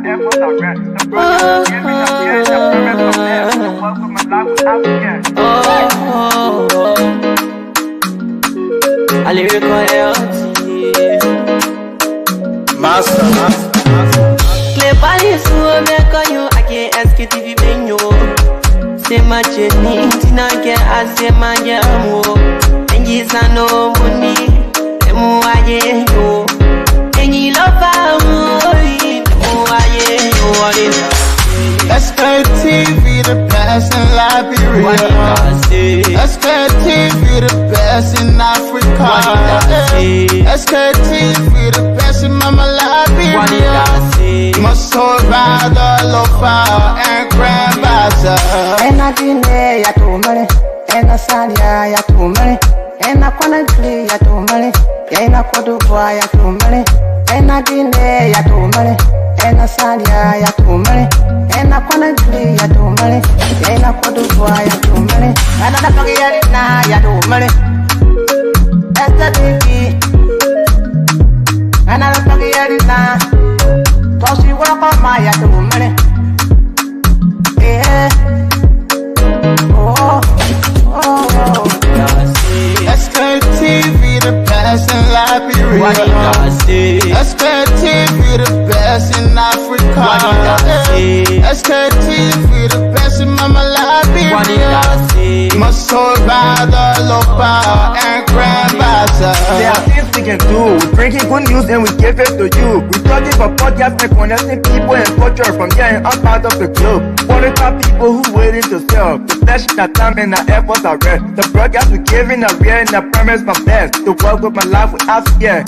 Master. Clever so make you I can't Sktv-Lib. Say my journey, tina get I say my yamo. And you no money, emu aye yo. And you love emu aye yo. Sktv, the best in Liberia. Sktv, the best in Africa. Sktv, the best in Mama Liberia. Must survive the lofa and grandmaster. And I didn't ya to money, and I said ya to money, and I couldn't play ya to money, and I could do ya to money, and I didn't ya to money, and I said ya to money, and I couldn't play ya to money, and I could do ya to money, and I don't get it now ya to money. That's the TV, and I don't get it now. So she work on my ya to money. Yeah. Sktv, the best in Liberia. Sktv, the best in Africa. Sktv, the best in Mama Liberia. Must survive the lofa and grandmaster. There are things we can do. We bring in good news and we give it to you. We talking for podcasts and connecting people and culture from here and out of the globe. Qualified people who waiting to sell. The flesh, the time and the efforts are red. The broadcast we giving are real and the promise my best. To work with my life without fear.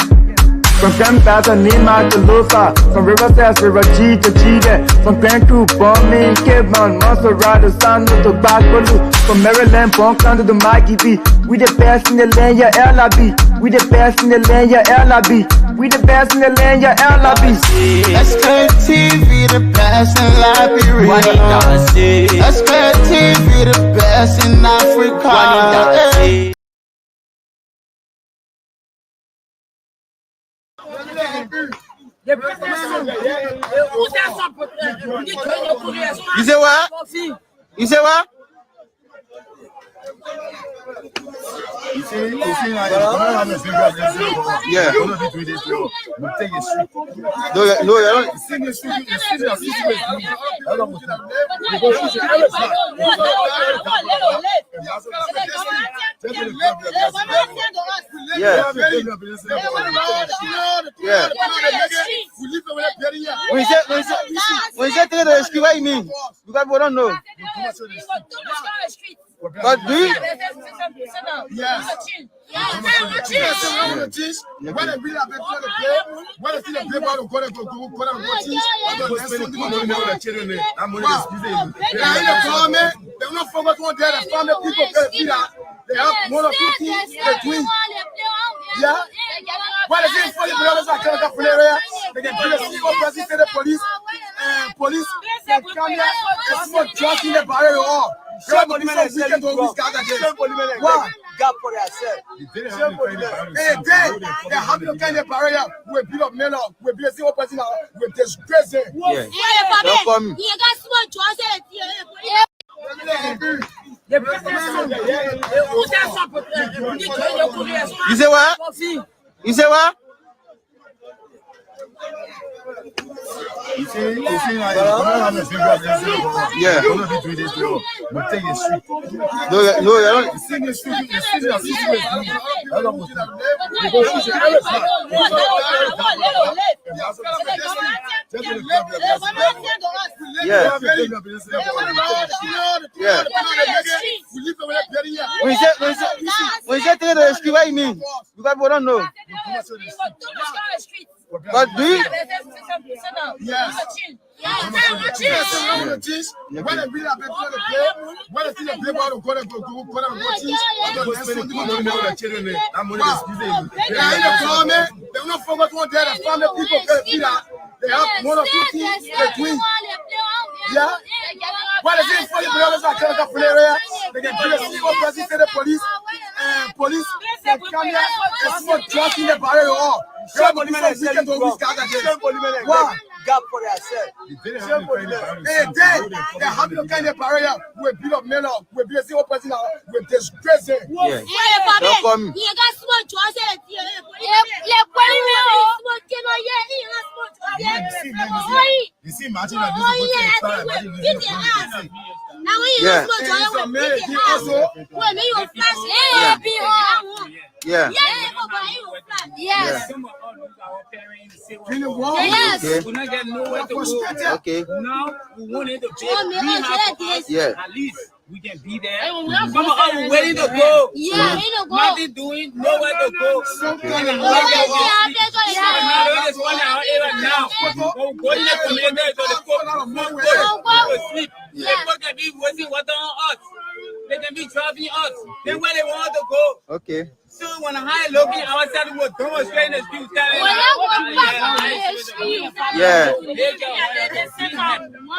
From Grandpa to Nimba to Lufa, from Riverside to Raji to Chile, from Grand Crew, Bombing, Kidman, Montserrat to San to Bacalu, from Maryland, Bon County to Mikey B. We the best in the land, yeah, LIB. We the best in the land, yeah, LIB. We the best in the land, yeah, LIB. Sktv, the best in Liberia. Sktv, the best in Africa. You say what? You say what? Yeah. No, you don't. Yeah. Yeah. When you say take the street, what you mean? Because we don't know. But do you? Yes. When they build up the play, when they see the play ball, go and watch it. They will not forget one day. The family people can see that they have one or two things between. Yeah. When they see for the brothers that can't play area, they can do the single president to the police. Police can come here and smoke drugs in the barrier all. Somebody man said to always gather again. Why? God for yourself. They have to kind of barrier. We build up men up. We build zero person out. We disgrace it. Yeah. Don't come. You say what? You say what? Yeah. No, you don't. Yeah. Yeah. When you say take the street, what you mean? Because we don't know. But do you? Yes. When they build up the play, when they see the play ball, go and watch it. They will not forget one day. The family people can see that they have one or two things between. Yeah. When they see for the brothers that can't play area, they can do the single president to the police. Police can come here and smoke drugs in the barrier all. Somebody man said to always gather again. Why? gap for themselves. They did. They have to kind of barrier. We build up men up. We build zero person now. We disgrace it. Yeah. You see, imagine that this is Yeah. Yes. Okay. We're not getting nowhere to go. Okay. Now we want it to be. Yeah. At least we can be there. Some of us are waiting to go. Nothing doing, nowhere to go. Now there's 1 hour now. Go in the community to the go sleep. People can be wasting water on us. They can be driving us. Then where they want to go. Okay. So when I high looking outside, we were demonstrating the street. Yeah.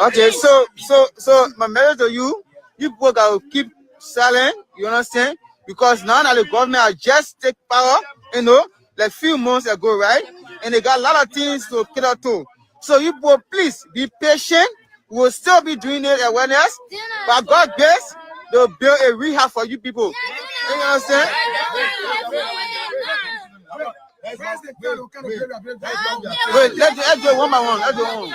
Okay, so my message to you, you people gotta keep silent, you understand? Because now that the government has just take power, you know, like few months ago, right? And they got a lot of things to cater to. So you people please be patient. We'll still be doing it awareness. But God grace, they'll build a rehab for you people. You understand? Wait, let's do it one by one. Let's do it one.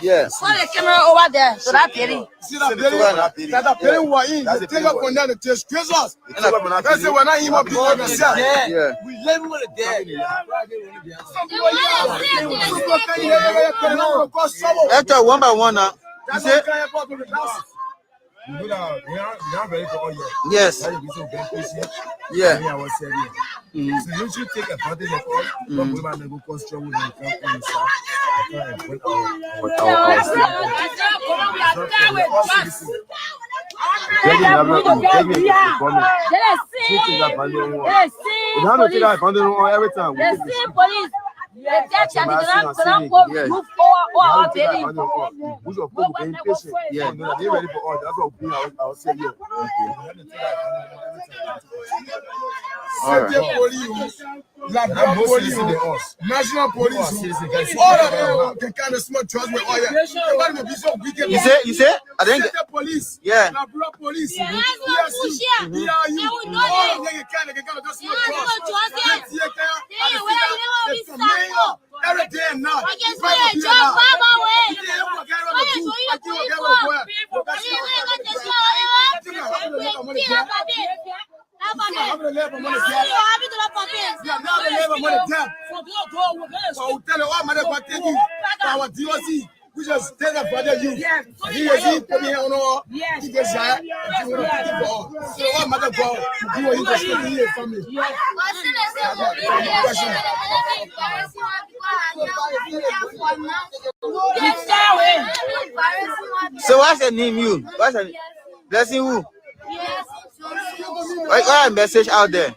Yeah. Put the camera over there so that Perry. See that Perry was in. They take up on that to disgrace us. That's it. We're not even people themselves. Yeah. We live with it there. Let's do it one by one now. You say? You know that we are ready for all year. Yes. Yeah. So you should take advantage of all. Come over and go cause trouble and come on every time. Police. Yeah. They're ready for all. That's what we are saying here. Police, national police, all of them can kind of small trust with all. You say? I think the police. Yeah. Police. Every day and night. We just tell the brother you. He is put me on all. He gets shy. So what matter go? You are just here family. So what's the name you? What's the blessing who? What a message out there.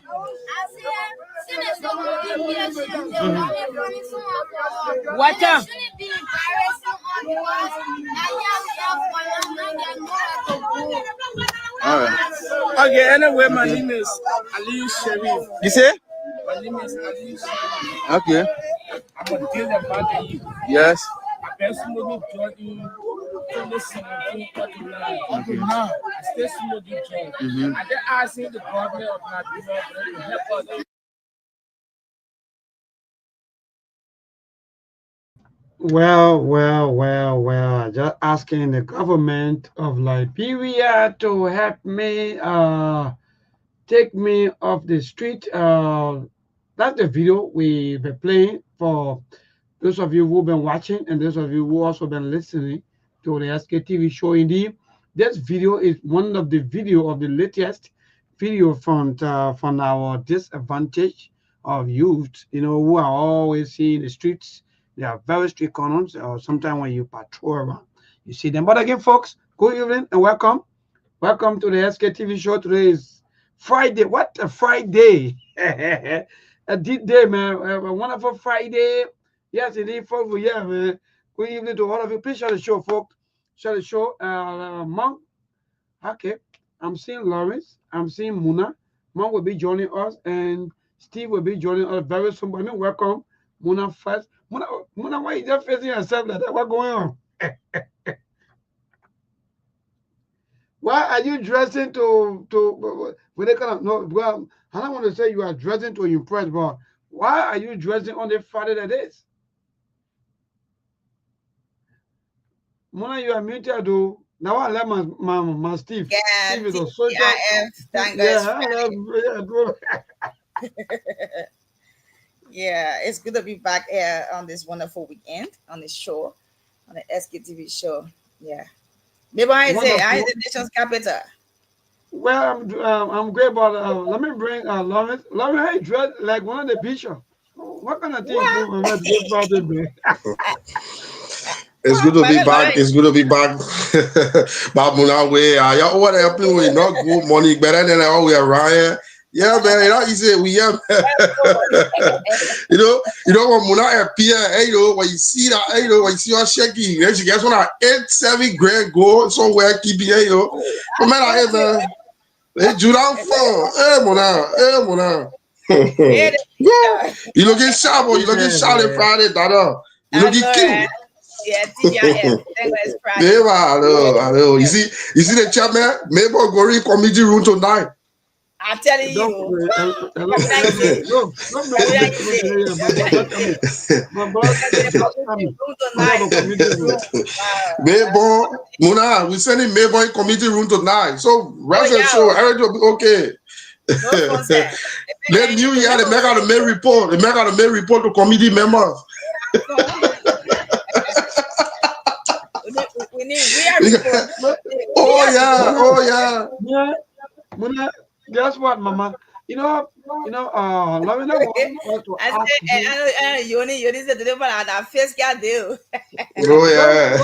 What up? All right. Okay, anyway, my name is Ali Sharif. You say? My name is Ali Sharif. Okay. I'm a deal about you. Yes. I personally joined in 2017 until now. I still smoking joint. I just asking the government of Nigeria to help us. Well. Just asking the government of Liberia to help me, take me off the street. That's the video we were playing for those of you who've been watching and those of you who also been listening to the SKTV show. Indeed, this video is one of the latest video from our disadvantage of youth, who are always seeing the streets. They are very strict corners, or sometimes when you patrol around, you see them. But again, folks, good evening and welcome. Welcome to the SKTV show. Today is Friday. What a Friday! A deep day, man. A wonderful Friday. Yes, indeed, folks. Yeah, man. Good evening to all of you. Please share the show, folks. Share the show. Monk. Okay. I'm seeing Lawrence. I'm seeing Muna. Mom will be joining us, and Steve will be joining us very soon. But I mean, welcome, Muna first. Muna, why you just facing yourself like that? What's going on? Why are you dressing to when they kind of no? Well, I don't want to say you are dressing to impress, but why are you dressing on the Friday like this? Mona, you are muted, though. Now I let my Steve. Yeah, Steve is a social. thank Yeah, God. Yeah, it's good to be back here on this wonderful weekend on this show, on the SKTV show. Yeah. Maybe I say I is the nation's capital. Well, I'm great, but let me bring Lawrence. Lawrence, how you dress like one of the bishops? What kind of thing you do about this party? It's good to be back. It's good to be back. But Muna, we y'all what happened? We not good money better than all we around here. Yeah, man. You know, you say we have. you know when Muna appear, you know when you see that, you know when you see her shaking, then she gets one at 8-7 grand gold somewhere keep it, you know. But man, I man. Hey, Judah, hey, Muna. You looking sharp, or you looking sharp on Friday, Dada. You looking cute. Yeah, TGIF. Hello. You see the chat, man? Maybe I'll go in committee room tonight. I'm telling you. Maybe, Muna, we sending maybe in committee room tonight. So rest assured, everything will be okay. Let New Year, they make out a mail report. They make out a mail report to committee members. We need Oh yeah. Muna, guess what, Mama? You know, Lavina wants to ask you. You said deliver on that face can do. Oh yeah.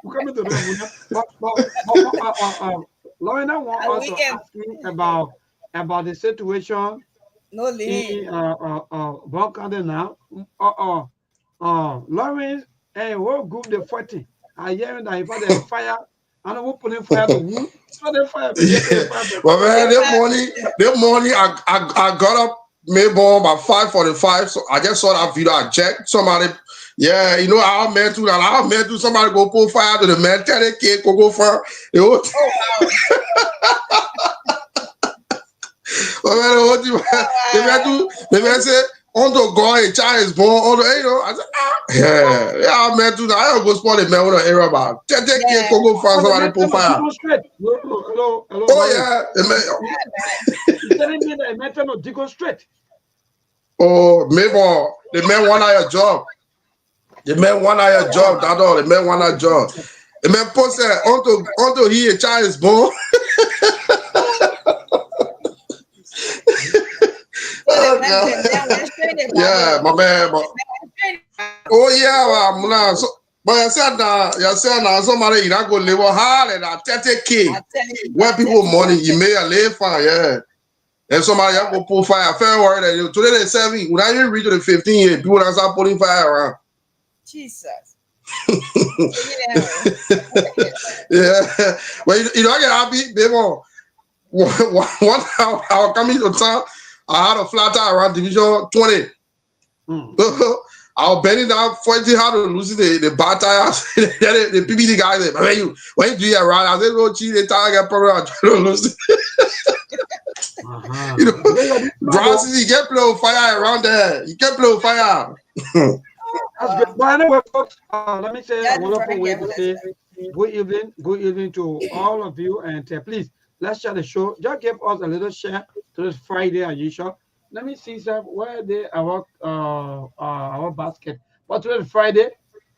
We're coming to them. Lavina wants us to ask me about the situation in Brown County now. Lawrence and what group the fighting? I hearing that if there's fire, I don't put in fire to wood. So the fire. Well, man, that morning, I got up maybe about 5:45. So I just saw that video. I checked somebody. Yeah, you know how man too. How man too. Somebody go pull fire to the man. Tell the kid go fire. Well, man, the man said. On the guy, a child is born. On the, you know, I said, yeah, man, do that. I don't go spot it, man. What an area about? Take care, go find somebody pull fire. Hello. Oh yeah, you telling me that a man no go straight? Oh, maybe the man want your job. The man want your job. That's all. The man want a job. The man post that onto he a child is born. Yeah, my man. Oh yeah, Muna. So, but you said now somebody you not go live hard and 30K. Where people money, you may live fine, yeah. And somebody you go pull fire. Fair word that today they 7. When I even reach the 15 years, people that start putting fire around. Jesus. Yeah. Well, you don't get happy, baby. One time I was coming to town. I had a flat tire around Division 20. I was bending down, fighting how to lose the bad tires. the PPD guy said, when you do that right, I said, oh, gee, the tire got problem. I'm trying to lose it. You know, Bronson, you can't play with fire around there. You can't play with fire. That's good. But anyway, folks, let me say a wonderful way to say good evening to all of you. And please, let's share the show. Just give us a little share to this Friday as usual. Let me see sir, where they our basket. But today Friday,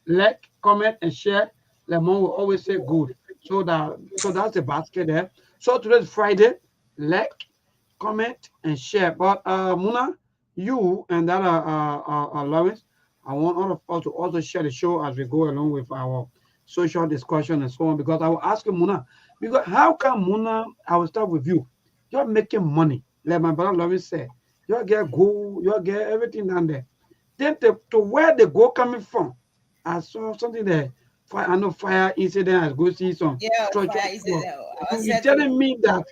like, comment, and share. Lemon will always say good. So that's the basket there. So today's Friday, like, comment, and share. But Muna, you and that Lawrence, I want all of us to also share the show as we go along with our social discussion and so on. Because I will ask you, Muna, because how come Muna? I will start with you. You're making money, like my brother Lawrence said. You get gold, you get everything down there. Then to where the gold coming from? I saw something there. I know fire incident. I go see some. Yeah, fire incident. You're telling me that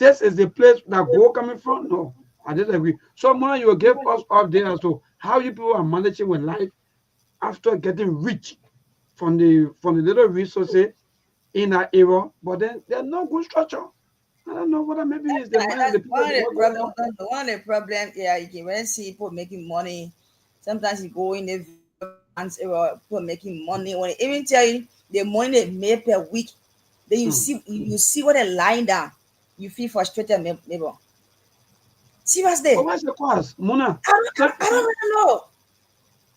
this is the place that gold coming from? No, I disagree. So Mona, you will give us up there as to how you people are managing with life after getting rich from the little resources in that era, but then there's no good structure. I don't know whether maybe it's the mind of the people. One of the problems, yeah, you can when see people making money. Sometimes you go in the people making money. When they even tell you the money they make per week, then you see what they're lying down. You feel frustrated, maybe. Seriously. But what's the cost, Mona? I don't really know.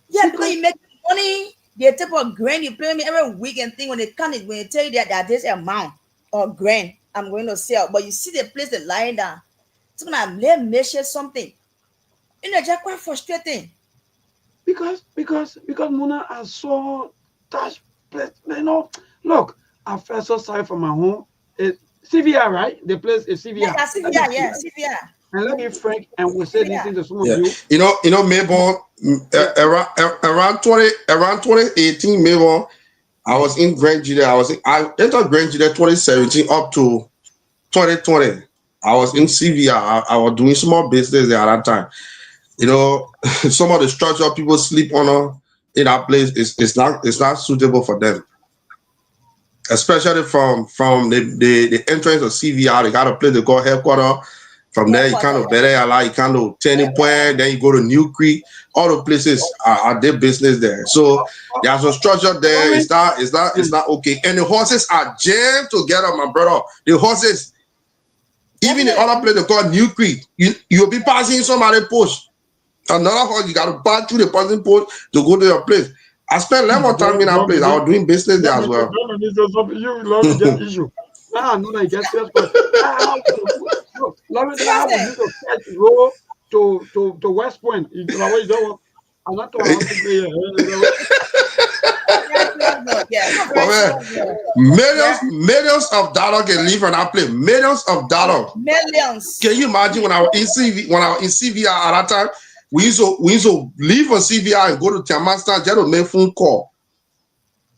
Yeah, because you make money, they take a grand, you pay me every week and thing when they come when they tell you that this amount or grand I'm going to sell, but you see the place they're lying down. It's gonna measure something. You know, just quite frustrating. Because Mona, I saw that place, you know. Look, I felt so sorry for my home. It's CVR, right? The place is CVR. Yeah, CVR, CVR. And let me frank and we'll say this thing to some of you. You know, Mabel, around 2018, Mabel, I was in Grand Judah. I entered Grand Judah 2017 up to 2020. I was in CVR. I was doing small business there at that time. You know, some of the structure people sleep on in that place is not suitable for them. Especially from the entrance of CVR, they got a place they call headquarters. From there, you kind of better, you kind of Turning Point, then you go to New Creek. All the places are their business there. So there's a structure there. It's not okay. And the horses are jammed together, my brother. The horses, even the other place they call New Creek, you'll be passing somebody post. Another horse, you got to pass through the passing post to go to your place. I spent a lot of time in that place. I was doing business there as well. You love to get issue. I know that gets serious, but Lawrence, I was to catch road to West Point. I'm not talking millions of dollars can leave on that place. Millions of dollars. Millions. Can you imagine when I was in CVR at that time? We used to leave on CVR and go to Tamastan just to make phone call.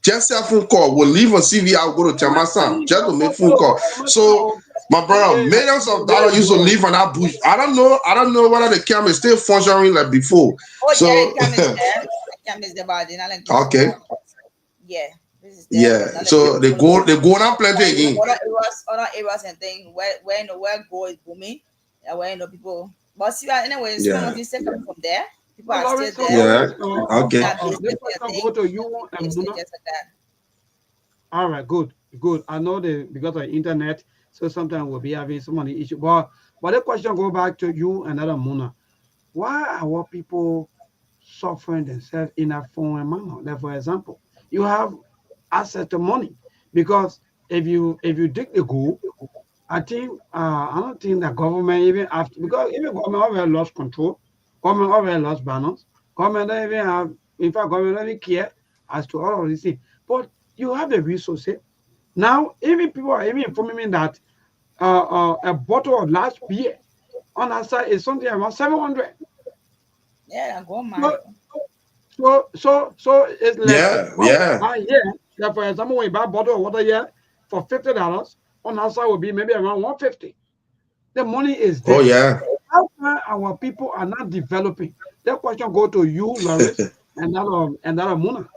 Just a phone call. We'll leave on CVR, go to Tamastan just to make phone call. So, my brother, millions of dollars used to live on that bush. I don't know whether the camera is still functioning like before. Oh, so, yeah, the camera is there. The camera is there, but I didn't like okay. Yeah. Yeah. So they go down plenty again. Other areas and things where gold is booming, where people. But see, anyway, some of these coming from there. People are still there. Yeah. Okay. Go to you and Mona. All right, good. I know because of the internet, so sometimes we'll be having some of the issue. But the question go back to you and other Mona. Why are our people suffering themselves in a foreign manner? Like, for example, you have access to money because if you dig the gold, I think I don't think the government even after because even government already lost control. Government already lost balance. Government don't even have, in fact, government don't even care as to all of these things. But you have the resources. Now, even people are even informing me that a bottle of last beer on that side is something around 700. Yeah, go man. So it's like yeah. For example, when you buy a bottle of water here for $50, on that side will be maybe around 150. The money is there. Oh yeah. How come our people are not developing? That question go to you, Lawrence, and that Mona.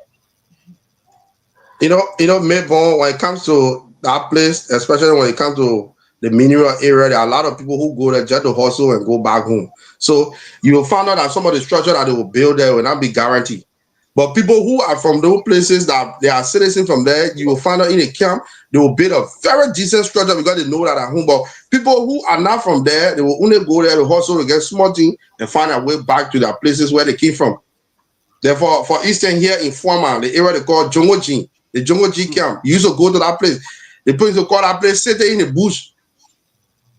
You know, Mabel, when it comes to that place, especially when it comes to the mineral area, there are a lot of people who go there just to hustle and go back home. So you will find out that some of the structure that they will build there will not be guaranteed. But people who are from those places that they are citizens from there, you will find out in a camp, they will build a very decent structure because they know that at home. But people who are not from there, they will only go there to hustle to get small things and find their way back to their places where they came from. Therefore, for instance, here in Forma, the area they call Jongoji, the Jongoji camp, you used to go to that place. The place to call that place, sit there in the bush.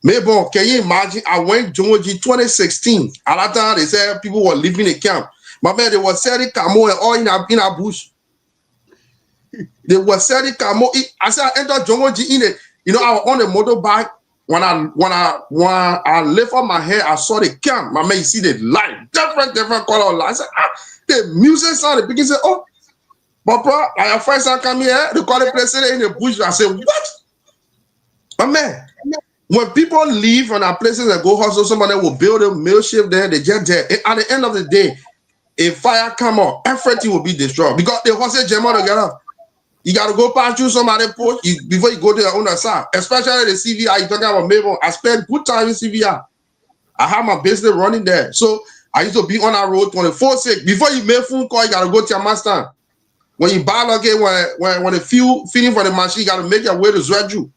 Maybe, can you imagine? I went Jongoji 2016. At that time, they said people were living in camp. My man, they were selling camo and all in our bush. They were selling camo. I said I entered Jongoji in it. You know, I was on the motorbike. When I lift up my head, I saw the camp. My man, you see the light, different color light. I said, the music sound. The beginning said, oh, but bro, like your first time come here, they call the place in the bush. I said, what? My man, When people leave from our places and go hustle, somebody will build a mill shift there, they get there. At the end of the day, if fire come up, everything will be destroyed because the hustle jam together. You got to go pass through somebody's post before you go to your own side. Especially the CVR, you're talking about Mabel. I spent good time in CVR. I have my business running there. So I used to be on that road 24/6. Before you make phone call, you got to go to your master. When you buy again, when the fuel feeding for the machine, you got to make your way to Zwedju.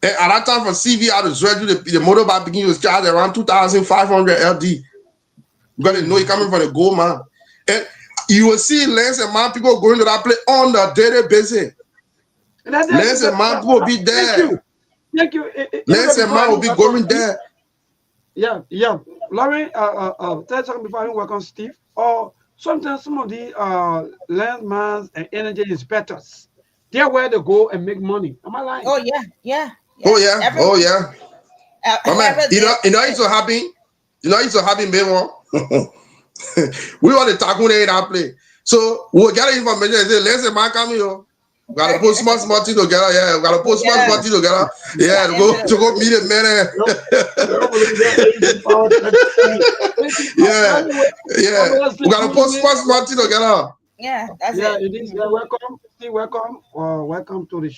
And at that time, from CVR to Zwedju, the motorbike begin to charge around 2,500 LD. Because they know you're coming from the gold mine. And you will see less and more people going to that place on the daily basis. Less and more people will be there. Thank you. Less and more will be going there. Yeah. Lauren, tell something before I welcome Steve. Or sometimes some of the landmines and energy inspectors, they're where they go and make money. Am I lying? Oh yeah. Oh yeah. My man, you know it's so happy. You know it's so happy, baby. We want to talk in that place. So we'll get information and say, let's say man come here. We gotta put small things together. Yeah, we gotta put small things together. Yeah, to go meet a man. Yeah. We gotta put small things together. Yeah, that's it is. Welcome. Steve, welcome. Welcome to the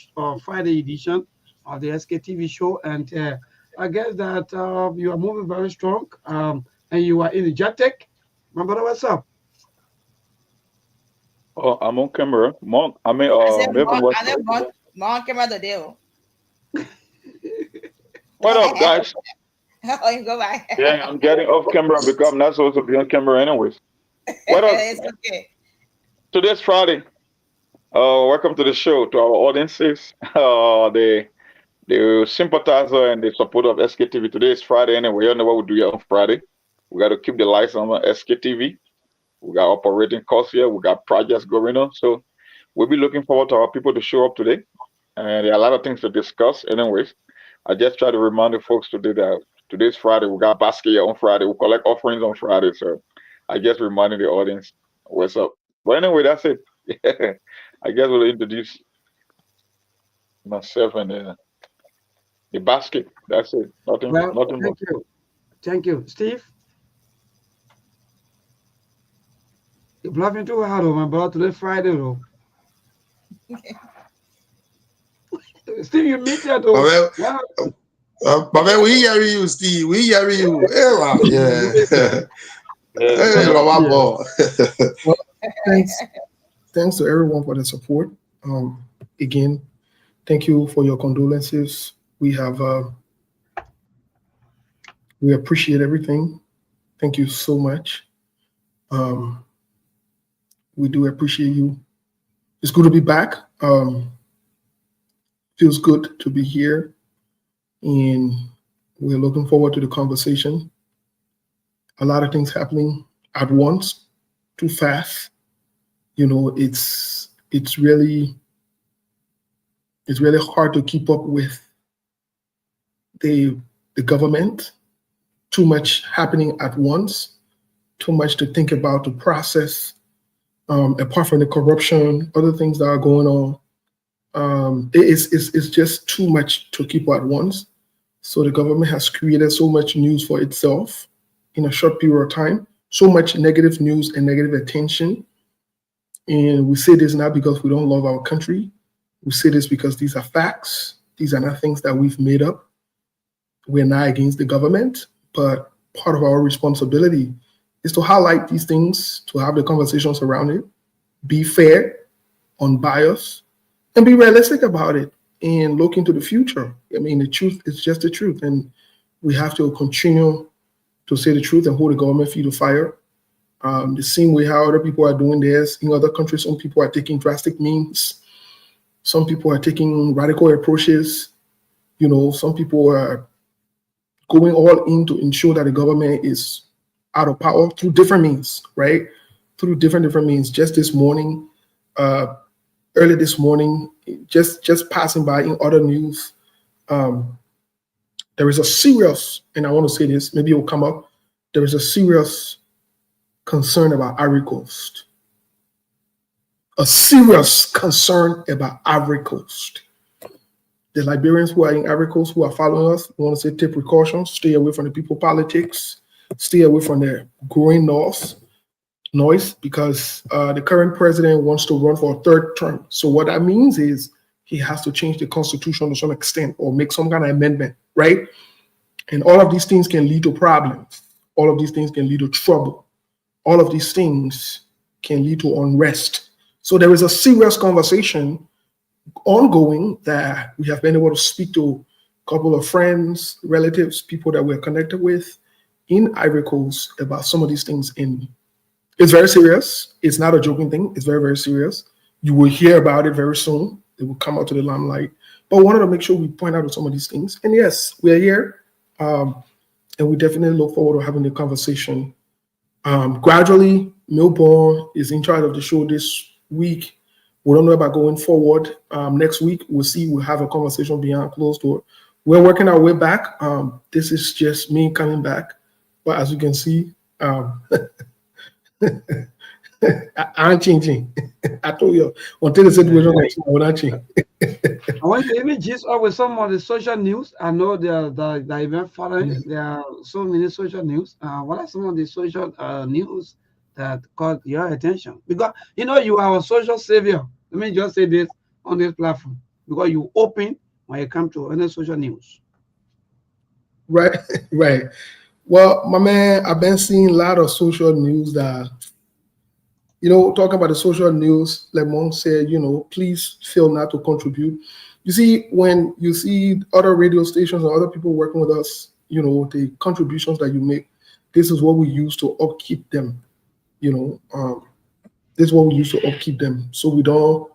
Friday edition of the SKTV show. And I guess that you are moving very strong. And you are energetic. My brother, what's up? Oh, I'm on camera. Mom camera the deal. What up, guys? Oh, you go back. Yeah, I'm getting off camera because I'm not supposed to be on camera anyways. What up? It's okay. Today's Friday. Welcome to the show, to our audiences, the sympathizer and the supporter of SKTV. Today is Friday anyway. You know what we do here on Friday. We got to keep the lights on SKTV. We got operating costs here. We got projects going on. So we'll be looking forward to our people to show up today. And there are a lot of things to discuss. Anyways, I just try to remind the folks today that today's Friday. We got basket here on Friday. We collect offerings on Friday. So I just reminding the audience what's up. But anyway, that's it. I guess we'll introduce myself and the basket. That's it. Nothing more. Thank you. Steve? You're bluffing too hard, my brother. Today's Friday, though. Steve, you meet that, though. But man, we hear you, Steve. We hear you. Yeah. Thanks to everyone for the support. Again, thank you for your condolences. We appreciate everything. Thank you so much. We do appreciate you. It's good to be back. Feels good to be here. And we're looking forward to the conversation. A lot of things happening at once, too fast. You know, it's really hard to keep up with the government. Too much happening at once, too much to think about, to process. Apart from the corruption, other things that are going on, it's just too much to keep at once. So the government has created so much news for itself in a short period of time, so much negative news and negative attention. And we say this not because we don't love our country. We say this because these are facts. These are not things that we've made up. We're not against the government, but part of our responsibility is to highlight these things, to have the conversations around it, be fair, unbiased, and be realistic about it and look into the future. I mean, the truth is just the truth, and we have to continue to say the truth and hold the government feet to fire. The same way how other people are doing this in other countries. Some people are taking drastic means. Some people are taking radical approaches. You know, some people are going all in to ensure that the government is out of power through different means, right? Through different means. Just this morning, early this morning, just passing by in other news, there is a serious, and I want to say this, maybe it will come up, there is a serious concern about Ivory Coast. A serious concern about Ivory Coast. the Liberians who are in Ivory Coast who are following us, we want to say take precautions, stay away from the people politics, stay away from the growing noise, because the current president wants to run for a third term. So what that means is he has to change the constitution to some extent or make some kind of amendment, right? And all of these things can lead to problems. All of these things can lead to trouble. All of these things can lead to unrest. So there is a serious conversation ongoing that we have been able to speak to a couple of friends, relatives, people that we're connected with in Ivory Coast about some of these things. It's very serious. It's not a joking thing. It's very, very serious. You will hear about it very soon. It will come out to the limelight. But we wanted to make sure we point out some of these things. And yes, we're here. And we definitely look forward to having the conversation. Gradually, Milborn is in charge of the show this week. We don't know about going forward. Next week, we'll see. We'll have a conversation behind closed door. We're working our way back. This is just me coming back. But as you can see, I'm changing. I told you, until the situation will not change. I want to even gist up with some of the social news. I know the event following. There are so many social news. What are some of the social news that caught your attention? Because you know you are a social savior. Let me just say this on this platform, because you open when it comes to any social news. Right, right. Well, my man, I've been seeing a lot of social news that, you know, talking about the social news, like Mom said, you know, please feel not to contribute. You see, when you see other radio stations or other people working with us, you know, the contributions that you make, this is what we use to upkeep them, you know. This is what we use to upkeep them. So we don't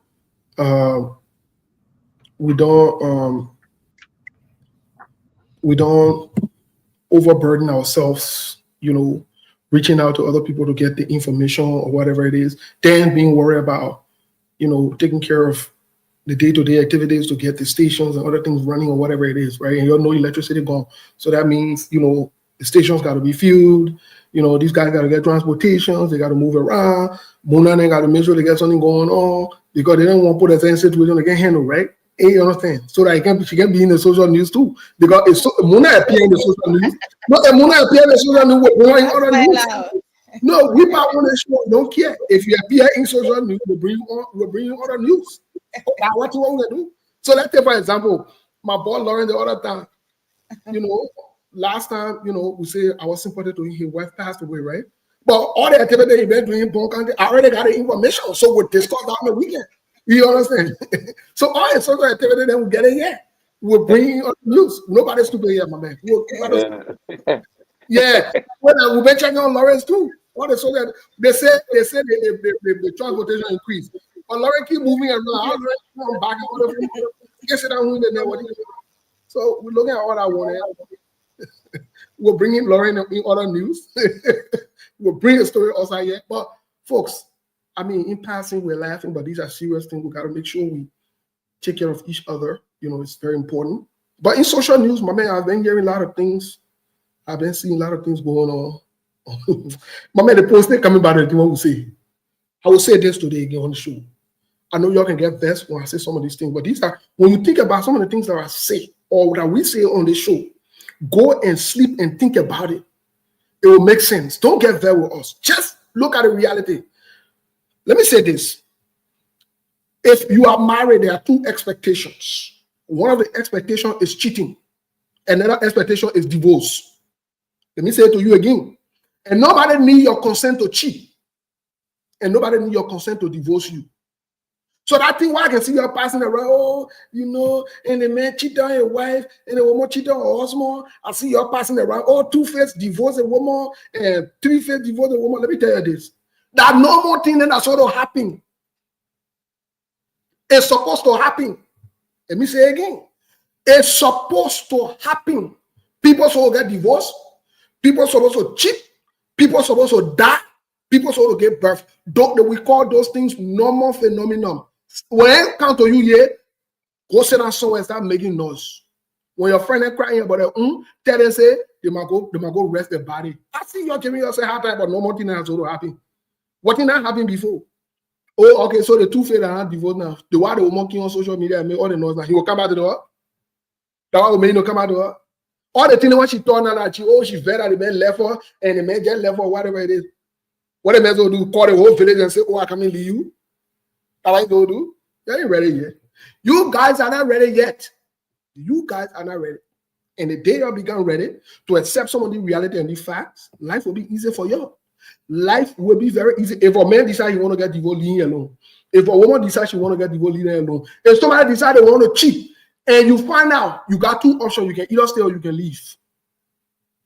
overburden ourselves, you know, reaching out to other people to get the information or whatever it is, then being worried about, you know, taking care of the day-to-day activities to get the stations and other things running or whatever it is, right? And you know, electricity gone. So that means, you know, the stations got to be fueled. You know, these guys got to get transportations. They got to move around. Mona got to make sure they get something going on because they don't want to put a situation they can handle, right? You understand? So that she can be in the social news too. Because it's Mona appear in the social news. Not that Mona appear in the social news with Mona in other news. No, we about on the show. Don't care. If you appear in social news, we'll bring you other news. What you want to do? So let's take, for example, my boy Lauren the other time, you know, last time, you know, we say I was sympathetic to him, his wife passed away, right? But all the activity he been doing in Bon County, I already got the information. So we discuss that on the weekend. You understand? So all the social activity then we get it here. We'll bring in other news. Nobody's stupid here, my man. Yeah. Well, we've been checking on Lawrence too. All the social, they say the transportation increased. But Lauren keep moving around, back and forth. So we're looking at all that one. We're bringing Lauren in other news. We'll bring a story outside yet. But folks, I mean, in passing, we're laughing, but these are serious things. We got to make sure we take care of each other. You know, it's very important. But in social news, my man, I've been hearing a lot of things. I've been seeing a lot of things going on. My man, the post they coming back and what we say. I will say this today again on the show. I know y'all can get vexed when I say some of these things, but these are, when you think about some of the things that I say or that we say on the show, go and sleep and think about it. It will make sense. Don't get vexed with us. Just look at the reality. Let me say this. If you are married, there are two expectations. One of the expectations is cheating. Another expectation is divorce. Let me say it to you again. And nobody needs your consent to cheat. And nobody needs your consent to divorce you. So that thing why I can see you passing around, oh, you know, and the man cheated on your wife, and the woman cheated on her husband. I see you passing around, oh, two-faced divorce a woman, and three-faced divorce a woman. Let me tell you this. That no more thing that sort of happen. It's supposed to happen. Let me say again. It's supposed to happen. People supposed to get divorced. People supposed to cheat. People supposed to die. People supposed to give birth. We call those things normal phenomenon. When I come to you here, go sit down somewhere and start making noise. When your friend is crying about it, tell them say they might go rest their body. I see you're giving yourself hard time, but no more thing that's going to happen. What thing that happened before? Oh, okay, so the two faith that have divorced now. The one that will monkey on social media and make all the noise now. He will come back to the what? That why may no come out to her. All the things when she turned out, she fed out the man left her, and the man just left her, whatever it is. What the man will do, call the whole village and say, oh, I come and leave you. That what you do? You ain't ready yet. You guys are not ready yet. You guys are not ready. And the day you become ready to accept some of the reality and the facts, life will be easy for you. Life will be very easy. If a man decides he want to get divorced, leave him alone. If a woman decides she want to get divorced, leave her alone. If somebody decides they want to cheat, and you find out you got two options, you can either stay or you can leave.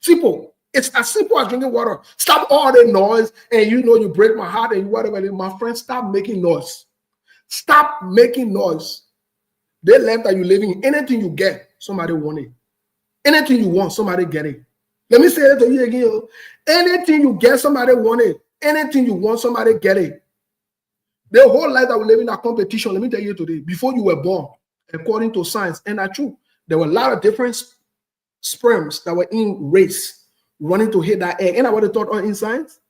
Simple. It's as simple as drinking water. Stop all the noise, and you break my heart and whatever. My friend, stop making noise. Stop making noise. They life that you're living in, anything you get, somebody want it. Anything you want, somebody get it. Let me say it to you again. Anything you get, somebody want it. Anything you want, somebody get it. The whole life that we live in a competition, let me tell you today, before you were born, according to science, and that's true, there were a lot of different sperms that were in race running to hit that egg. And I what they thought on in science?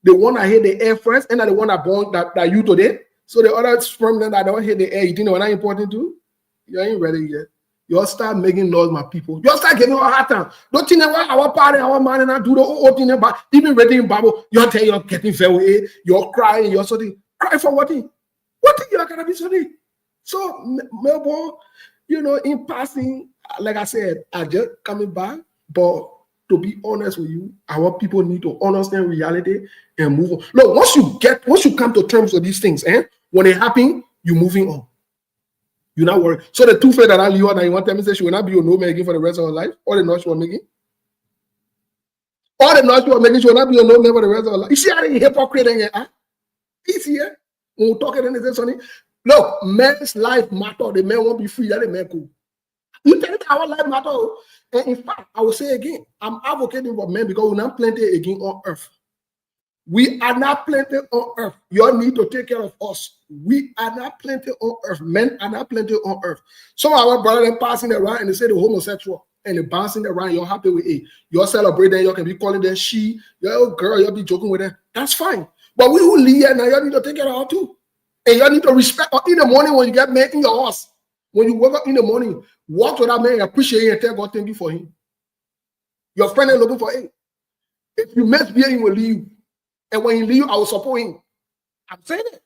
The one that hit the egg first, and the one that born that you today. So the other sperm that don't hit the egg, you think they're not important too? You ain't ready yet. You all start making noise, my people. You all start getting a hard time. Don't think that our party, our man, and I do the whole thing about even reading Bible. You're telling you're getting very, you're crying, you're something. Cry for what thing? What thing you're gonna be something? So, Melbourne, in passing, like I said, I just coming back, but to be honest with you, our people need to understand reality and move on. Look, once you come to terms with these things, when it happen, you're moving on. You're not worried. So the two friends that I leave her, you want to tell me say she will not be your no man again for the rest of her life? All the noise she was making? All the noise she was making, she will not be your no man for the rest of her life. You see how they hypocrite in here? It's here. When we talk and they say something, look, man's life matter. The man won't be free. That the man cool. You tell me our life matter. And in fact, I will say again, I'm advocating for men because we're not plenty again on earth. We are not plenty on earth. You all need to take care of us. We are not plenty on earth. Men are not plenty on earth. Some of our brothers are passing around and they say they're homosexual and they're bouncing around. You're happy with it. You're celebrating. You can be calling them she. You're a girl. You'll be joking with them. That's fine. But we who live here now, you need to take care of her too. And you need to respect her. In the morning when you get men in your house, when you wake up in the morning, walk to that man and appreciate him and tell God thank you for him. Your friend is looking for him. If you misbehave, he will leave. And when he leave, I will support him. I'm saying it.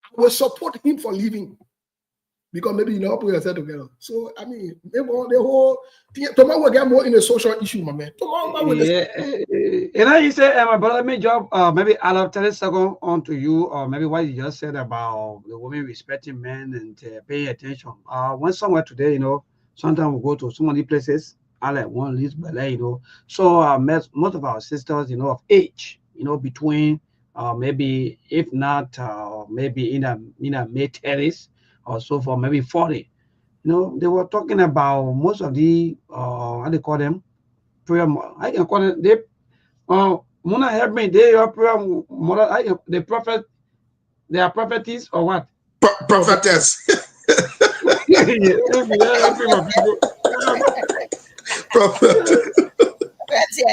I will support him for leaving. Because maybe put yourself together. So, I mean, the whole thing, tomorrow we'll get more in a social issue, my man. Tomorrow you say, my brother, my job, maybe I'll 30 seconds on to you, or maybe what you just said about the women respecting men and paying attention. When somewhere today, sometimes we go to so many places, I like one least ballet, So I met most of our sisters, of age, between maybe, if not, maybe in a mid-30s or so for maybe 40. They were talking about most of the, how they call them? Prayer, I can call them, they, Mona help me, they are prayer mother, the prophet, they are prophetess or what? Prophetess.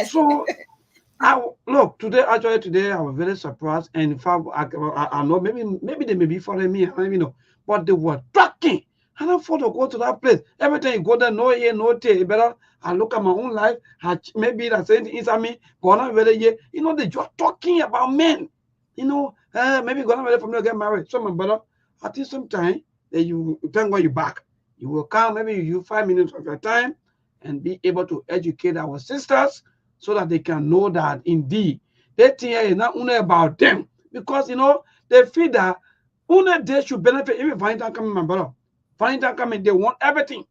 So, today I was very surprised, and in fact, I know maybe they may be following me, I don't even know, but they were talking. And I thought to go to that place. Every time you go there, no here, no there. Better I look at my own life. Maybe that's anything inside me. Gonna very here. They just talking about men. Maybe gonna very from get married. So my brother, at least sometime that you thank God you back. You will come. Maybe you 5 minutes of your time and be able to educate our sisters so that they can know that indeed that thing is not only about them, because they feel that only they should benefit. Even Valentine coming, my brother. Valentine coming, they want everything.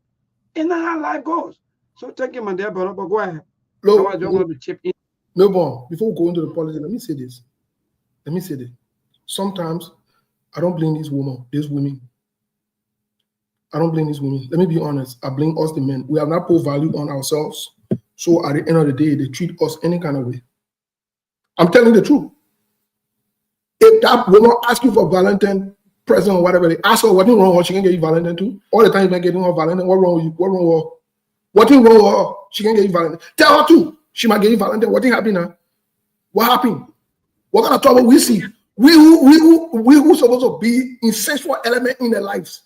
And that's how life goes. So thank you, my dear brother. But go ahead. I don't want to chip in. Before we go into the politics, let me say this. Sometimes I don't blame these women. I don't blame these women. Let me be honest. I blame us, the men. We have not put value on ourselves. So at the end of the day, they treat us any kind of way. I'm telling the truth. If that woman asks you for Valentine present or whatever, they ask her what's wrong with her, she can get you Valentine too. All the time you've been getting her Valentine, what wrong with you? What wrong with her? What's wrong with her? She can get you Valentine. Tell her too. She might get you Valentine. What thing happened now? What happened? What kind of trouble we see? We who supposed to be in sexual element in their lives.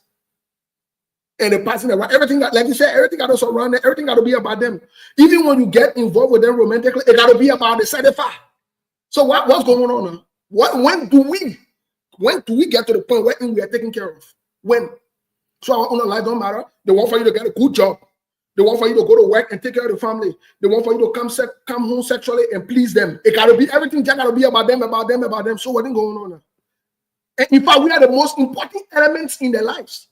And they're passing around everything, like you said, everything got to surround them, everything got to be about them. Even when you get involved with them romantically, it got to be about the side effect. So what's going on now? When do we get to the point where we are taken care of? When? So our own life don't matter. They want for you to get a good job. They want for you to go to work and take care of the family. They want for you to come home sexually and please them. It got to be everything. Just got to be about them. So what's going on now? And in fact, we are the most important elements in their lives.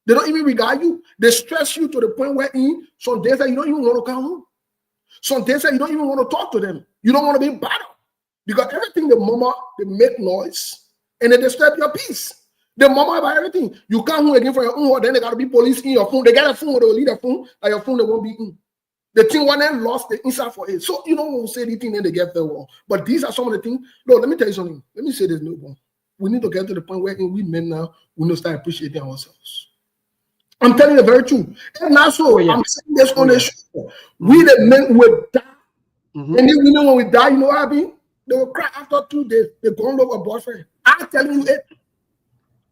They don't even regard you. They stress you to the point where some days that you don't even want to come home. Some days that you don't even want to talk to them. You don't want to be bothered. Because everything the mama, they make noise and they disturb your peace. The mama about everything. You come home again for your own, then they got to be police in your phone. They get a phone, they will leave a phone, and your phone they won't be in. The thing one then lost the inside for it. So you don't want to say anything, then they get very well. But these are some of the things. No, let me tell you something. Let me say this, newborn. We need to get to the point where we men now we need to start appreciating ourselves. I'm telling you the very truth. And also, I'm saying this on the show. We the men will die. And then we know when we die, you know what I mean? They will cry after 2 days. They go and look a boyfriend. I'm telling you it.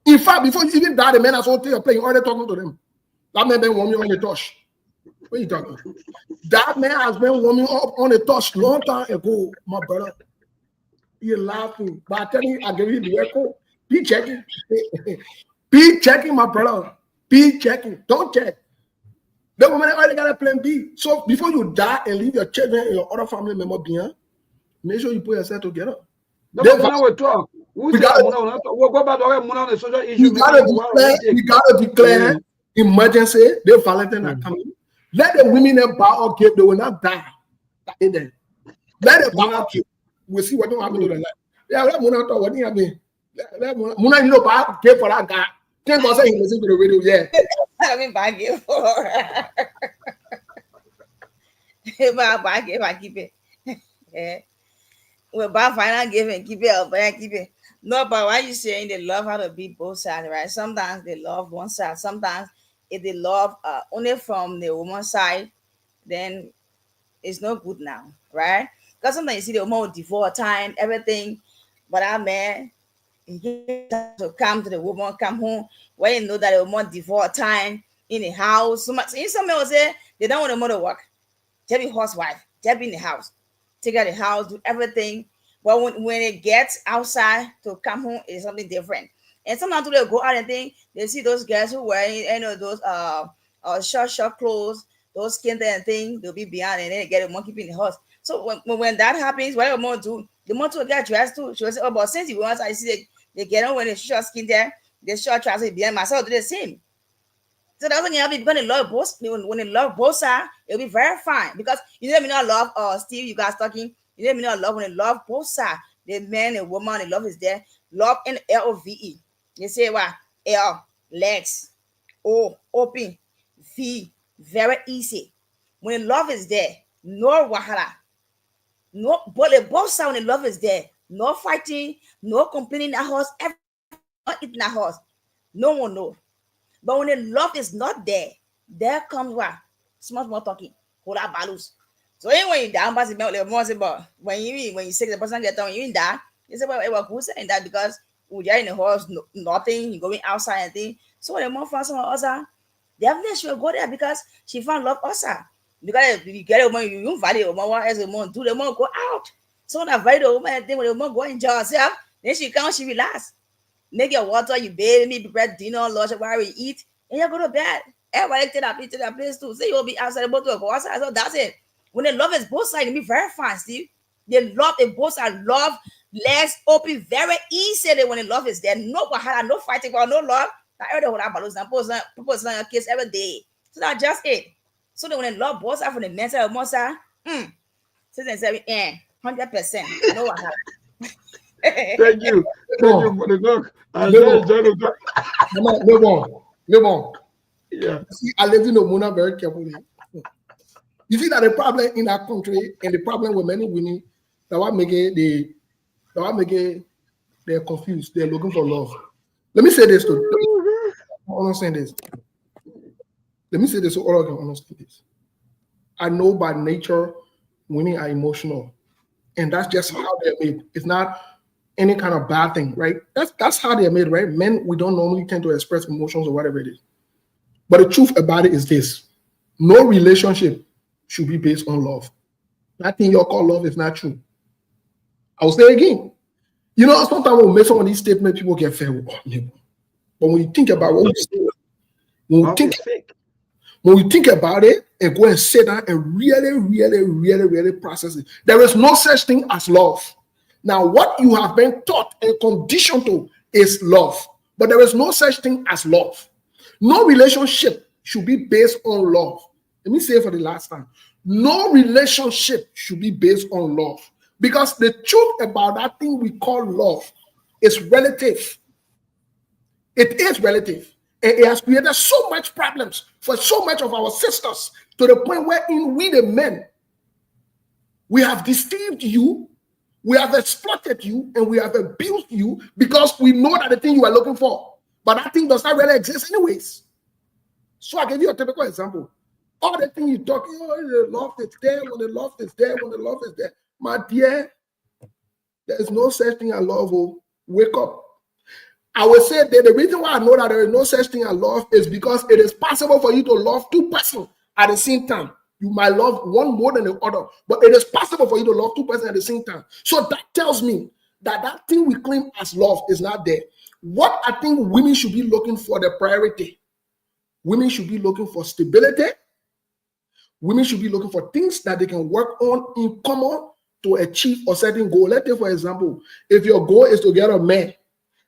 In fact, before you even die, the men are so take a plane. You're already talking to them. That man been warming on the touch. What are you talking about? That man has been warming up on the touch long time ago, my brother. You're laughing. But I tell you, I give you the echo. Be checking. Be checking, my brother. Be checking. Don't check. The woman already got a plan B. So before you die and leave your children and your other family member behind, make sure you put yourself together. We gotta declare emergency. The Valentine are coming. Let the women and bar give. They will not die. Let them bar give. We'll see what don't happen to the life. Yeah, let Muna talk. What do you mean? Let Muna you know bar give for that guy. Can't go say he listen to the radio. Yeah. I mean, buy give for. Buy give. I keep it. Yeah. Well, buy final give and keep it up, but keep it. No, but why you saying they love how to be both sides, right? Sometimes they love one side. Sometimes if they love only from the woman's side, then it's not good now, right? Because sometimes you see the woman will divorce time, everything, but that man, he gets to come to the woman, come home, where you know that the woman divorce time in the house. So much. Some men will say they don't want the mother to work. Just be housewife, just be in the house. Take out the house, do everything. But when it gets outside to come home, it's something different. And sometimes they go out and think they see those girls who wearing those short clothes, those skin and thing, they'll be behind and then they get a monkey in the house. So when that happens, what the mom do? The mom will get dressed too. She will say, "Oh, but since you want, I see they get on when they short skin there, they short trousers behind myself do the same." So that's when you have because they love both. When they love both sides, it'll be very fine. Because you let me not love Steve, you guys talking. You let me not love when they love both sides. The man and woman, the love is there. Love in LOVE. They say what? L, legs. O, open. V, very easy. When love is there, no wahala. No, but the both sides when the love is there, no fighting, no complaining in the house, everyone eating in the house. No one knows. But when the love is not there, there comes what? Small talking. Hold up balloons. So when you down, but when you say the person get down, you in that, you say, well, it was good saying that because you're in the house, nothing, you're going outside and thing. So when the mom finds someone else, definitely she will go there because she found love also. Because if you get a woman, you value a woman, as a woman do, the woman go out. So when I value the woman, then when the woman go enjoy herself, then she comes, she relax. Make your water, you bathe, maybe prepare dinner, lunch, whatever you eat, and you go to bed. Everybody take that place too. Say you'll be outside, about to go outside. So that's it. When the love is both sides, it be very fun, Steve. They love it both sides. Love, legs open, very easily when the love is there. No wahala, no fighting, no love. I heard the whole balloons and post on your kids every day. So that's just it. So then when the love both sides from the mental and most side, 100%. No wahala. Thank you for the look. No. Yeah. See, I live in Omuna very carefully. You see that the problem in our country and the problem with many women, they're confused. They're looking for love. Let me say this to understand this. Let me say this so all can understand this. I know by nature women are emotional, and that's just how they're made. It's not any kind of bad thing, right? That's how they're made, right? Men, we don't normally tend to express emotions or whatever it is. But the truth about it is this: no relationship should be based on love. That thing you call love is not true. I'll say again. You know, sometimes when we make some of these statements, people get fed with. But when you think about what we say, when we think about it and go and sit down and really process it, there is no such thing as love. Now, what you have been taught and conditioned to is love, but there is no such thing as love. No relationship should be based on love. Let me say it for the last time. No relationship should be based on love, because the truth about that thing we call love is relative. It is relative. And it has created so much problems for so much of our sisters, to the point wherein we, the men, we have deceived you, we have exploited you, and we have abused you because we know that the thing you are looking for, but that thing does not really exist anyways. So I give you a typical example. All the things you talk, the love is there, when the love is there, when the love is there. My dear, there is no such thing as love. Oh, wake up. I will say that the reason why I know that there is no such thing as love is because it is possible for you to love two persons at the same time. You might love one more than the other, but it is possible for you to love two persons at the same time. So that tells me that that thing we claim as love is not there. What I think women should be looking for, the priority. Women should be looking for stability. Women should be looking for things that they can work on in common to achieve a certain goal. Let's take, for example, if your goal is to get a man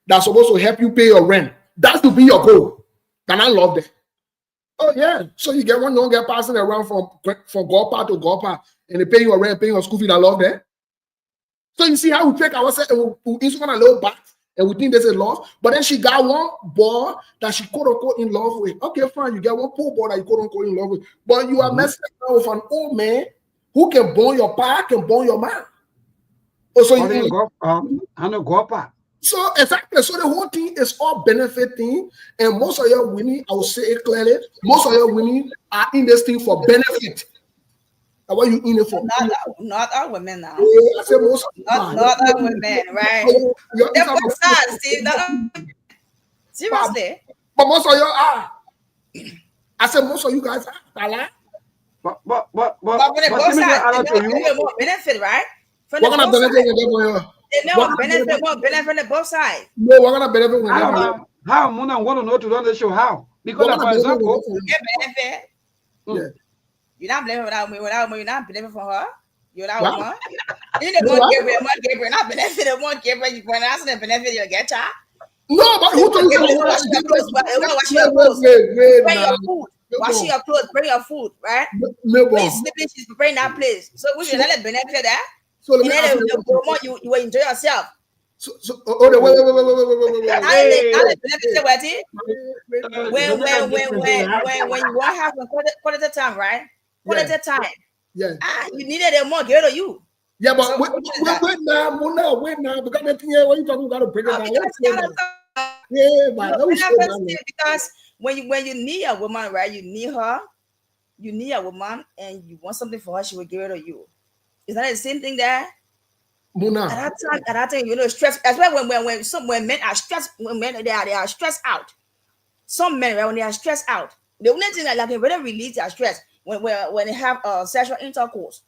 that's supposed to help you pay your rent, that's to be your goal. Then I love that. Oh yeah, so you get one young girl passing around from Gopa to Gopa, and they pay your rent, pay your school fee. I love that. So you see how we take ourselves and we insert a little box, and we think this is love. But then she got one boy that she quote unquote in love with. Okay, fine, you get one poor boy that you quote unquote in love with, but you are messing around with an old man who can burn your pa, can burn your man. Oh, so you go, I know Gopa. So exactly, so the whole thing is all benefiting, and most of your women, I will say it clearly, most of your women are in this thing for benefit. And what you in it for? Not all women now. Yeah, I said most. Not all women, right? They're both sides, Steve. Seriously. But most of you are. I said most of you guys are. But when they both sides, they more benefit, right? What kind of benefit you get for you? No, benefit on both sides. No, we're gonna benefit. How Mona want to know to run the show? How? Because for example, benefit. Yeah. You're not blaming without me. You're not benefiting for her. You're not woman. You know what Gabriel, not benefit of one Gabriel. You want to benefit your get child. No, but who told you? Wash your clothes. Bring your food. Washing your clothes. Bring your food. Right. When you sleeping, she's preparing that place. So we should let benefit that. So let me ask you, you will enjoy yourself. Wait. When you want to have quality time, right? Quality time. Yeah. You needed a more girl to you. Yeah, but wait now, because that thing here, what you talking about to bring it down? Yeah, but because when you need a woman, right? You need a woman, and you want something for her, she will give it to you. Is that the same thing there? Mona. At that time, you know, stress. As well, when men are stressed, when men they are stressed out. Some men, right, when they are stressed out, the only thing that can really release their stress when they have sexual intercourse.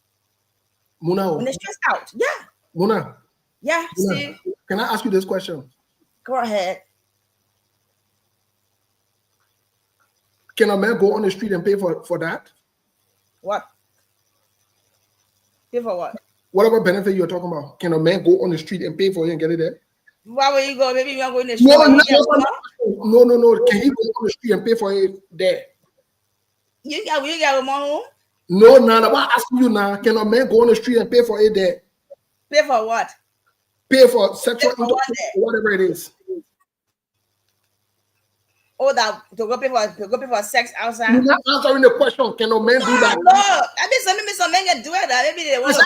Mona. When they're stressed out, yeah. Mona. Yeah, Mona, Steve. can I ask you this question? Go ahead. Can a man go on the street and pay for that? What? Pay for what? Whatever benefit you're talking about, can a man go on the street and pay for it and get it there? Why would you go? Maybe you're going to the street. No. Can he go on the street and pay for it there? You got a man home? No. I'm asking you now. Can a man go on the street and pay for it there? Pay for what? Pay for sexual intercourse, whatever it is. Oh, that to go pay for sex outside. You're not answering the question. Can a man do that? No, I mean some men can do it. Maybe they want to.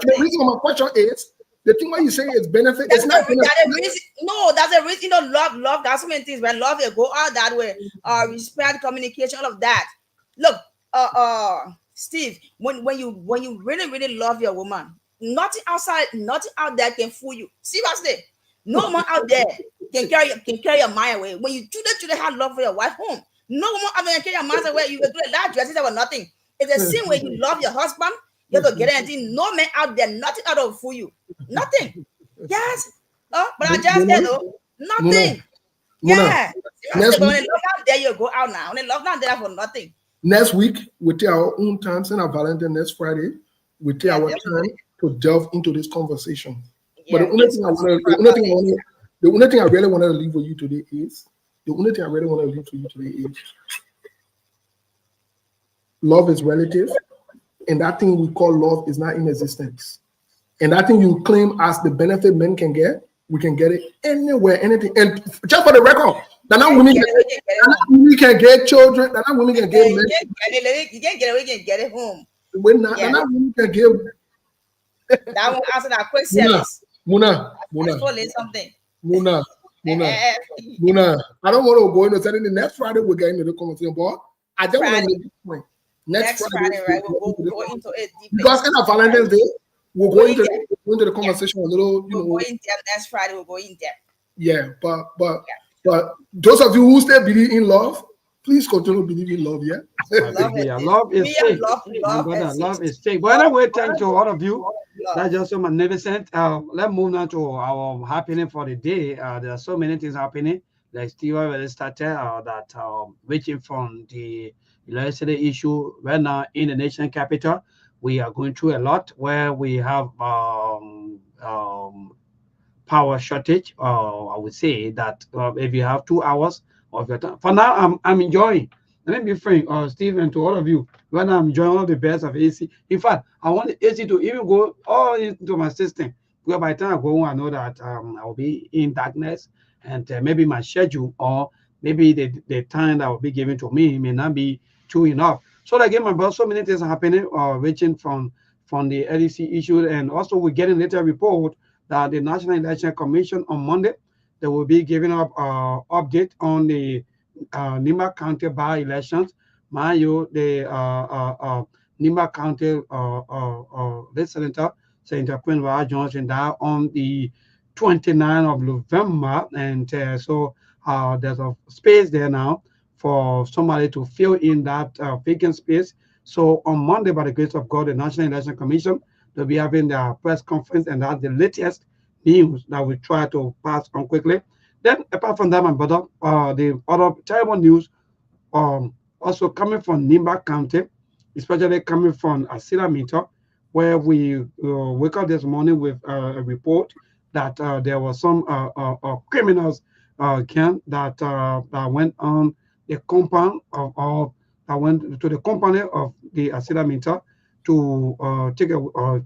The reason my question is the thing why you say it's benefit. It's not benefit. That's a reason. You know, love. That's so many things. When love, they go out that way. Respect, communication, all of that. Look, Steve, when you really love your woman, nothing outside, nothing out there can fool you. Seriously, no man out there can carry your mind away. When you truly have love for your wife home, No woman having a Kenya master where you will do that dresses that were nothing. It's the same way you love your husband, you have to get anything. No man out there, nothing out of for you. Nothing. Yes. Oh, but I just said nothing. Yeah. Next when they love out there, you go out now. When they love down there for nothing. Next week, we take our own time, and our Valentine next Friday, we take our time to delve into this conversation. But the only thing I really want to leave for you today is love is relative, and that thing we call love is not in existence. And that thing you claim as the benefit men can get, we can get it anywhere, anything. And just for the record, that not women can get children, that not women can get men. You can't get it, we can get it home. When not women can get. That won't answer that question. Muna. Something. Muna. I don't want to go into setting the next Friday we're getting into the conversation, but I just want to make this point. Next Friday, right? We'll go into it deeply. Because in our Valentine's Day, we'll go into the conversation a little. We'll go in depth next Friday. We'll go in depth. Yeah, but those of you who still believe in love, please continue to believe in love. Yeah, love is fake. Love is fake. But anyway, thank you all of you. That's just so magnificent. Let's move now to our happening for the day. There are so many things happening. Like Steve already started that reaching from the electricity issue right now in the nation capital. We are going through a lot where we have power shortage. I would say that if you have 2 hours of your time, for now I'm enjoying. Let me be frank, Steve, and to all of you, when I'm enjoying all the best of AC. In fact, I want the AC to even go all into my system. Because by the time I go home, I know that I'll be in darkness, and maybe my schedule or maybe the time that will be given to me may not be true enough. So again, my brother, so many things are happening, reaching from the LEC issue, and also we're getting later report that the National Election Commission on Monday, they will be giving up update on the Nimba County by elections. Mind you, the Nimba County Senator Prince Johnson died on the 29th of November, and so there's a space there now for somebody to fill in that vacant space. So on Monday, by the grace of God, the National Election Commission, they'll be having their press conference, and that's the latest news that we try to pass on quickly. Then, apart from that, my brother, the other terrible news also coming from Nimba County, especially coming from Asila Mita, where we wake up this morning with a report that there was some criminals that went on the compound that went to the company of the Asila Mita to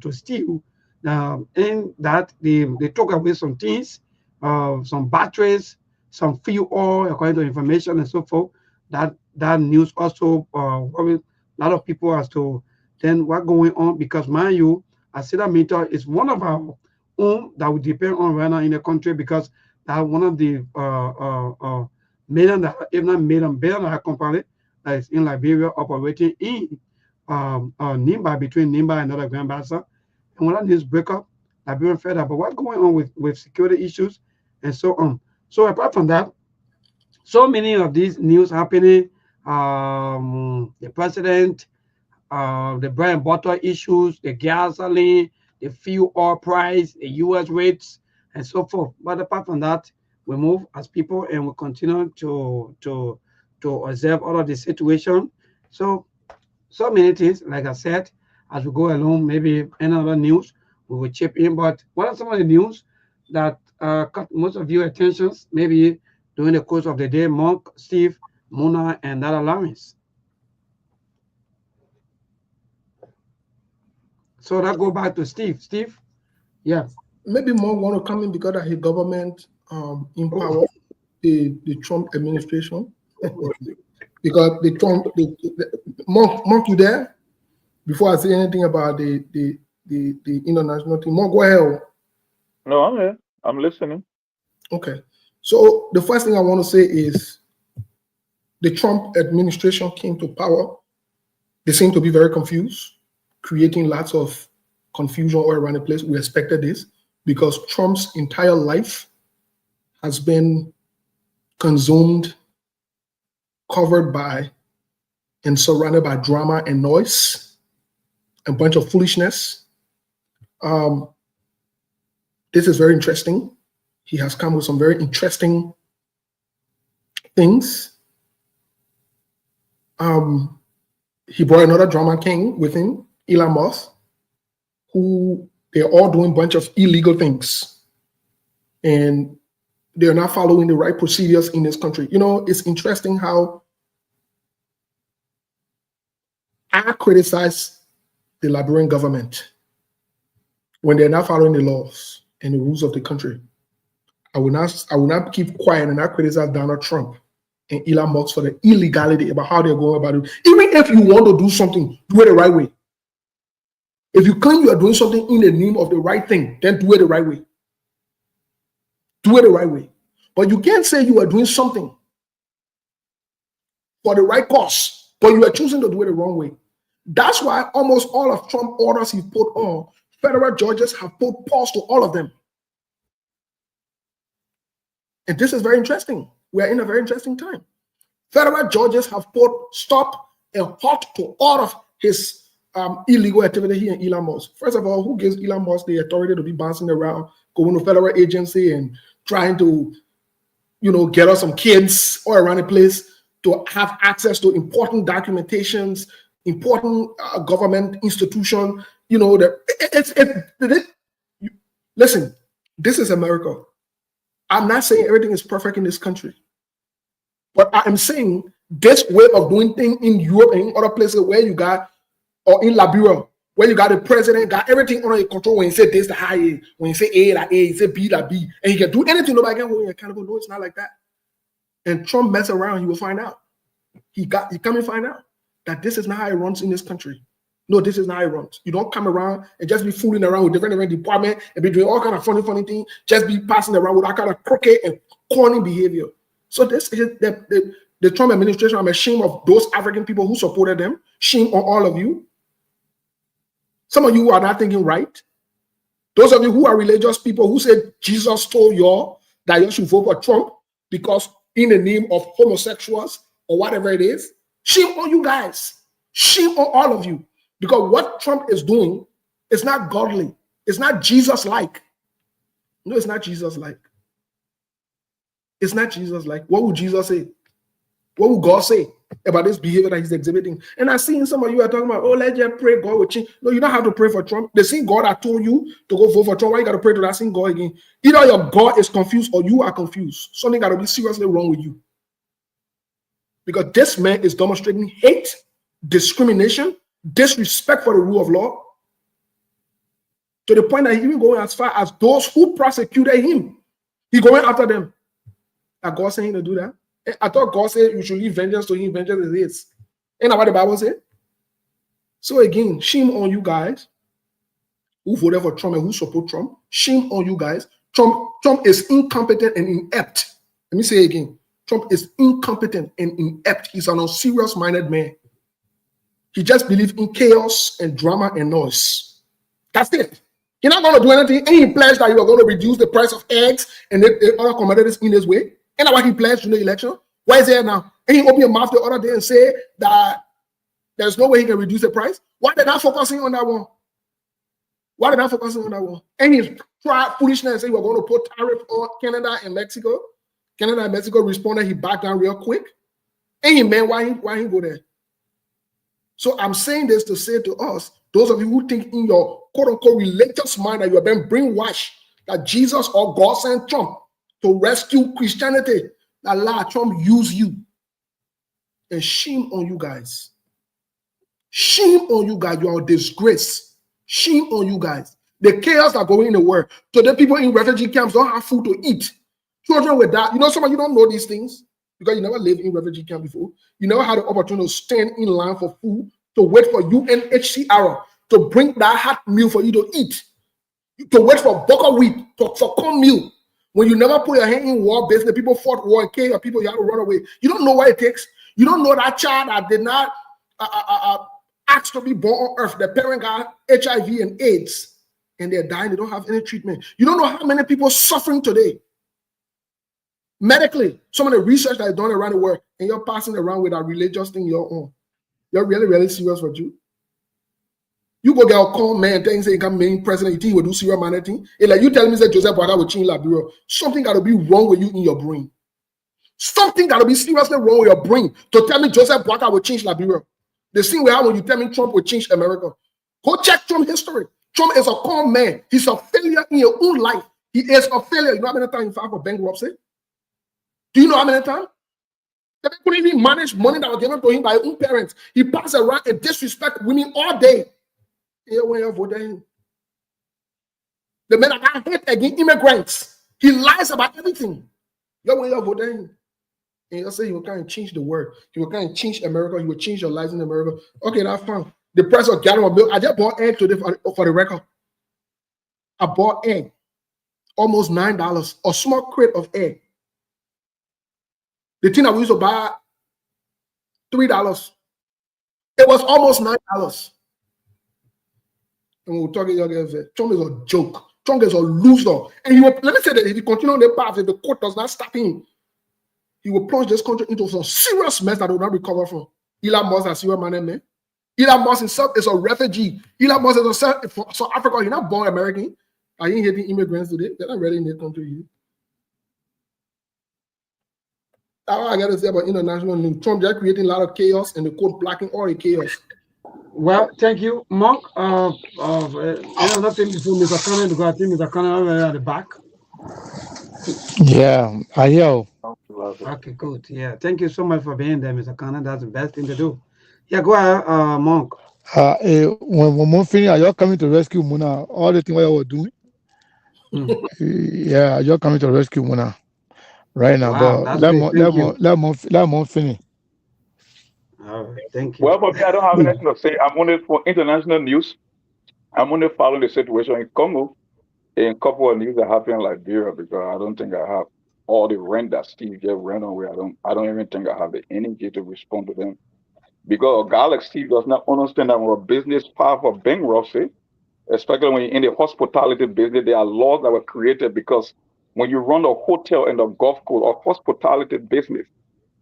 to steal. And that they took away some things, some batteries, some fuel oil, according to information and so forth. That news also worried a lot of people as to then what's going on, because mind you, Asila Mita is one of our own that we depend on right now in the country, because that one of the billion-dollar company that is in Liberia operating in Nimba, between Nimba and other Grand Bassa. And when that news break up, Liberian fed up. But what's going on with security issues and so on? So apart from that, so many of these news happening, the president, the bread and butter issues, the gasoline, the fuel oil price, the U.S. rates, and so forth. But apart from that, we move as people and we continue to observe all of the situation. So many things, like I said, as we go along, maybe another news we will chip in. But what are some of the news that caught most of your attentions, maybe during the course of the day? Monk, Steve, Muna, and Dada Lawrence. So that go back to Steve. Steve, yeah. Maybe more want to come in because of his government in power, the Trump administration. Because the Trump, Monk, you there? Before I say anything about the international team, Monk, go ahead. No, I'm here. I'm listening. Okay. So the first thing I want to say is the Trump administration came to power. They seem to be very confused, creating lots of confusion all around the place. We expected this because Trump's entire life has been consumed covered by and surrounded by drama and noise, a bunch of foolishness. This is very interesting. He has come with some very interesting things. He brought another drama king with him, Elon Musk, who they're all doing a bunch of illegal things. And they're not following the right procedures in this country. You know, it's interesting how I criticize the Liberian government when they're not following the laws and the rules of the country. I will not keep quiet and not criticize Donald Trump and Elon Musk for the illegality about how they're going about it. Even if you want to do something, do it the right way. If you claim you are doing something in the name of the right thing, then do it the right way. Do it the right way. But you can't say you are doing something for the right cause, but you are choosing to do it the wrong way. That's why almost all of Trump orders he put on, federal judges have put pause to all of them. And this is very interesting. We are in a very interesting time. Federal judges have put stop and halt to all of his illegal activity here in Elon Musk. First of all, who gives Elon Musk the authority to be bouncing around, going to federal agency and trying to, you know, get us some kids all around the place to have access to important documentations, important government institution, you know, listen, this is America. I'm not saying everything is perfect in this country, but I am saying this way of doing things in Europe and in other places where you got, or in Liberia, where you got the president, got everything under control. When you say this, the high A, when you say A, that A, you say B, that B, and he can do anything, nobody can hold you accountable. No, it's not like that. And Trump mess around, he will find out. He come and find out that this is not how it runs in this country. No, this is not how it runs. You don't come around and just be fooling around with different departments and be doing all kind of funny things, just be passing around with all kind of crooked and corny behavior. So this is the Trump administration. I'm ashamed of those African people who supported them. Shame on all of you. Some of you are not thinking right. Those of you who are religious people who said Jesus told y'all that you should vote for Trump because in the name of homosexuals or whatever it is, shame on you guys. Shame on all of you. Because what Trump is doing is not godly. It's not Jesus-like. No, it's not Jesus-like. It's not Jesus-like. What would Jesus say? What would God say about this behavior that he's exhibiting? And I've seen some of you are talking about, oh, let's just pray God will change. No, you don't have to pray for Trump. The same God that told you to go vote for Trump, why you got to pray to that same God again? Either your God is confused or you are confused. Something got to be seriously wrong with you. Because this man is demonstrating hate, discrimination, disrespect for the rule of law, to the point that he even going as far as those who prosecuted him. He going after them. Are God saying to do that? I thought God said you should leave vengeance to him, vengeance is his. Ain't that what the Bible said? So again, shame on you guys who voted for Trump and who support Trump. Shame on you guys. Trump is incompetent and inept. Let me say it again. Trump is incompetent and inept. He's an unserious-minded man. He just believes in chaos and drama and noise. That's it. You're not going to do anything. And he pledged that you are going to reduce the price of eggs and the other commodities in this way. And that's what he pledged in the election. Why is there now? And he opened his mouth the other day and said that there's no way he can reduce the price. Why they're not focusing on that one? Why they're not focusing on that one? And he tried foolishness and said we're going to put tariff on Canada and Mexico. Canada and Mexico responded. He backed down real quick. And he meant why he go there? So I'm saying this to say to us, those of you who think in your quote-unquote religious mind that you have been brainwashed, that Jesus or God sent Trump to rescue Christianity, that Allah, Trump used you. And shame on you guys. Shame on you guys. You are a disgrace. Shame on you guys. The chaos that going in the world. So the people in refugee camps don't have food to eat. Children with that. You know, some of you don't know these things because you never lived in refugee camp before. You never had the opportunity to stand in line for food, to wait for UNHCR to bring that hot meal for you to eat, to wait for bucket wheat, for corn meal. When you never put your hand in war, basically people fought war and killed people, you have to run away. You don't know what it takes. You don't know that child that did not ask to be born on earth. The parent got HIV and AIDS, and they're dying. They don't have any treatment. You don't know how many people suffering today. Medically, some of the research that is done around the world, and you're passing around with a religious thing your own. You're really, really serious for you. You go get a call man, things say you can main president, you think you will do serious manner thing. And like you tell me that Joseph Boakai will change Liberia. Something gotta be wrong with you in your brain. Something gotta be seriously wrong with your brain to tell me Joseph Boakai will change Liberia. The same way how when you tell me Trump will change America. Go check Trump history. Trump is a con man. He's a failure in your own life. He is a failure. You know how many times he filed for bankruptcy? Do you know how many times? They couldn't even manage money that was given to him by his own parents. He passed around and disrespect women all day. Here when you vote him. The man that hate against immigrants. He lies about everything. Here when you vote him. And you say he will kind of change the world. He will kind of change America. He will change your lives in America. Okay, that's fine. The price of gallon of milk. I just bought egg today for the record. I bought egg. Almost $9. A small crate of egg. The thing that we used to buy $3. It was almost $9. And we're talking Trump is a joke. Trump is a loser. And he will, let me say that if he continues on the path, if the court does not stop him, he will plunge this country into some serious mess that will not recover from. Elon Musk is a serious man. Elon Musk himself is a refugee. Elon Musk is a South Africa. He's not born American. I ain't hating immigrants today. They're not ready in their country. That's all I got to say about international news. Trump just creating a lot of chaos and the court blocking all the chaos. Well, thank you, Monk. Another thing before Mr. Connor, because I think Mr. Connor over at the back. Yeah, I hear. Okay, good. Yeah, thank you so much for being there, Mr. Connor. That's the best thing to do. Yeah, go ahead, Monk. When we finish, are you coming to rescue Muna? All the things we were doing. Yeah, you're coming to rescue Muna right now. Wow, but let me finish. All right, thank you. Well, for me, I don't have anything to say. I'm only for international news. I'm only following the situation in Congo and a couple of news that happen in Liberia because I don't think I have all the rent that Steve just ran away. I don't even think I have the energy to respond to them. Because a guy like Steve does not understand that when a business path of bankruptcy, especially when you're in the hospitality business, there are laws that were created because when you run a hotel in the Gulf Coast or hospitality business,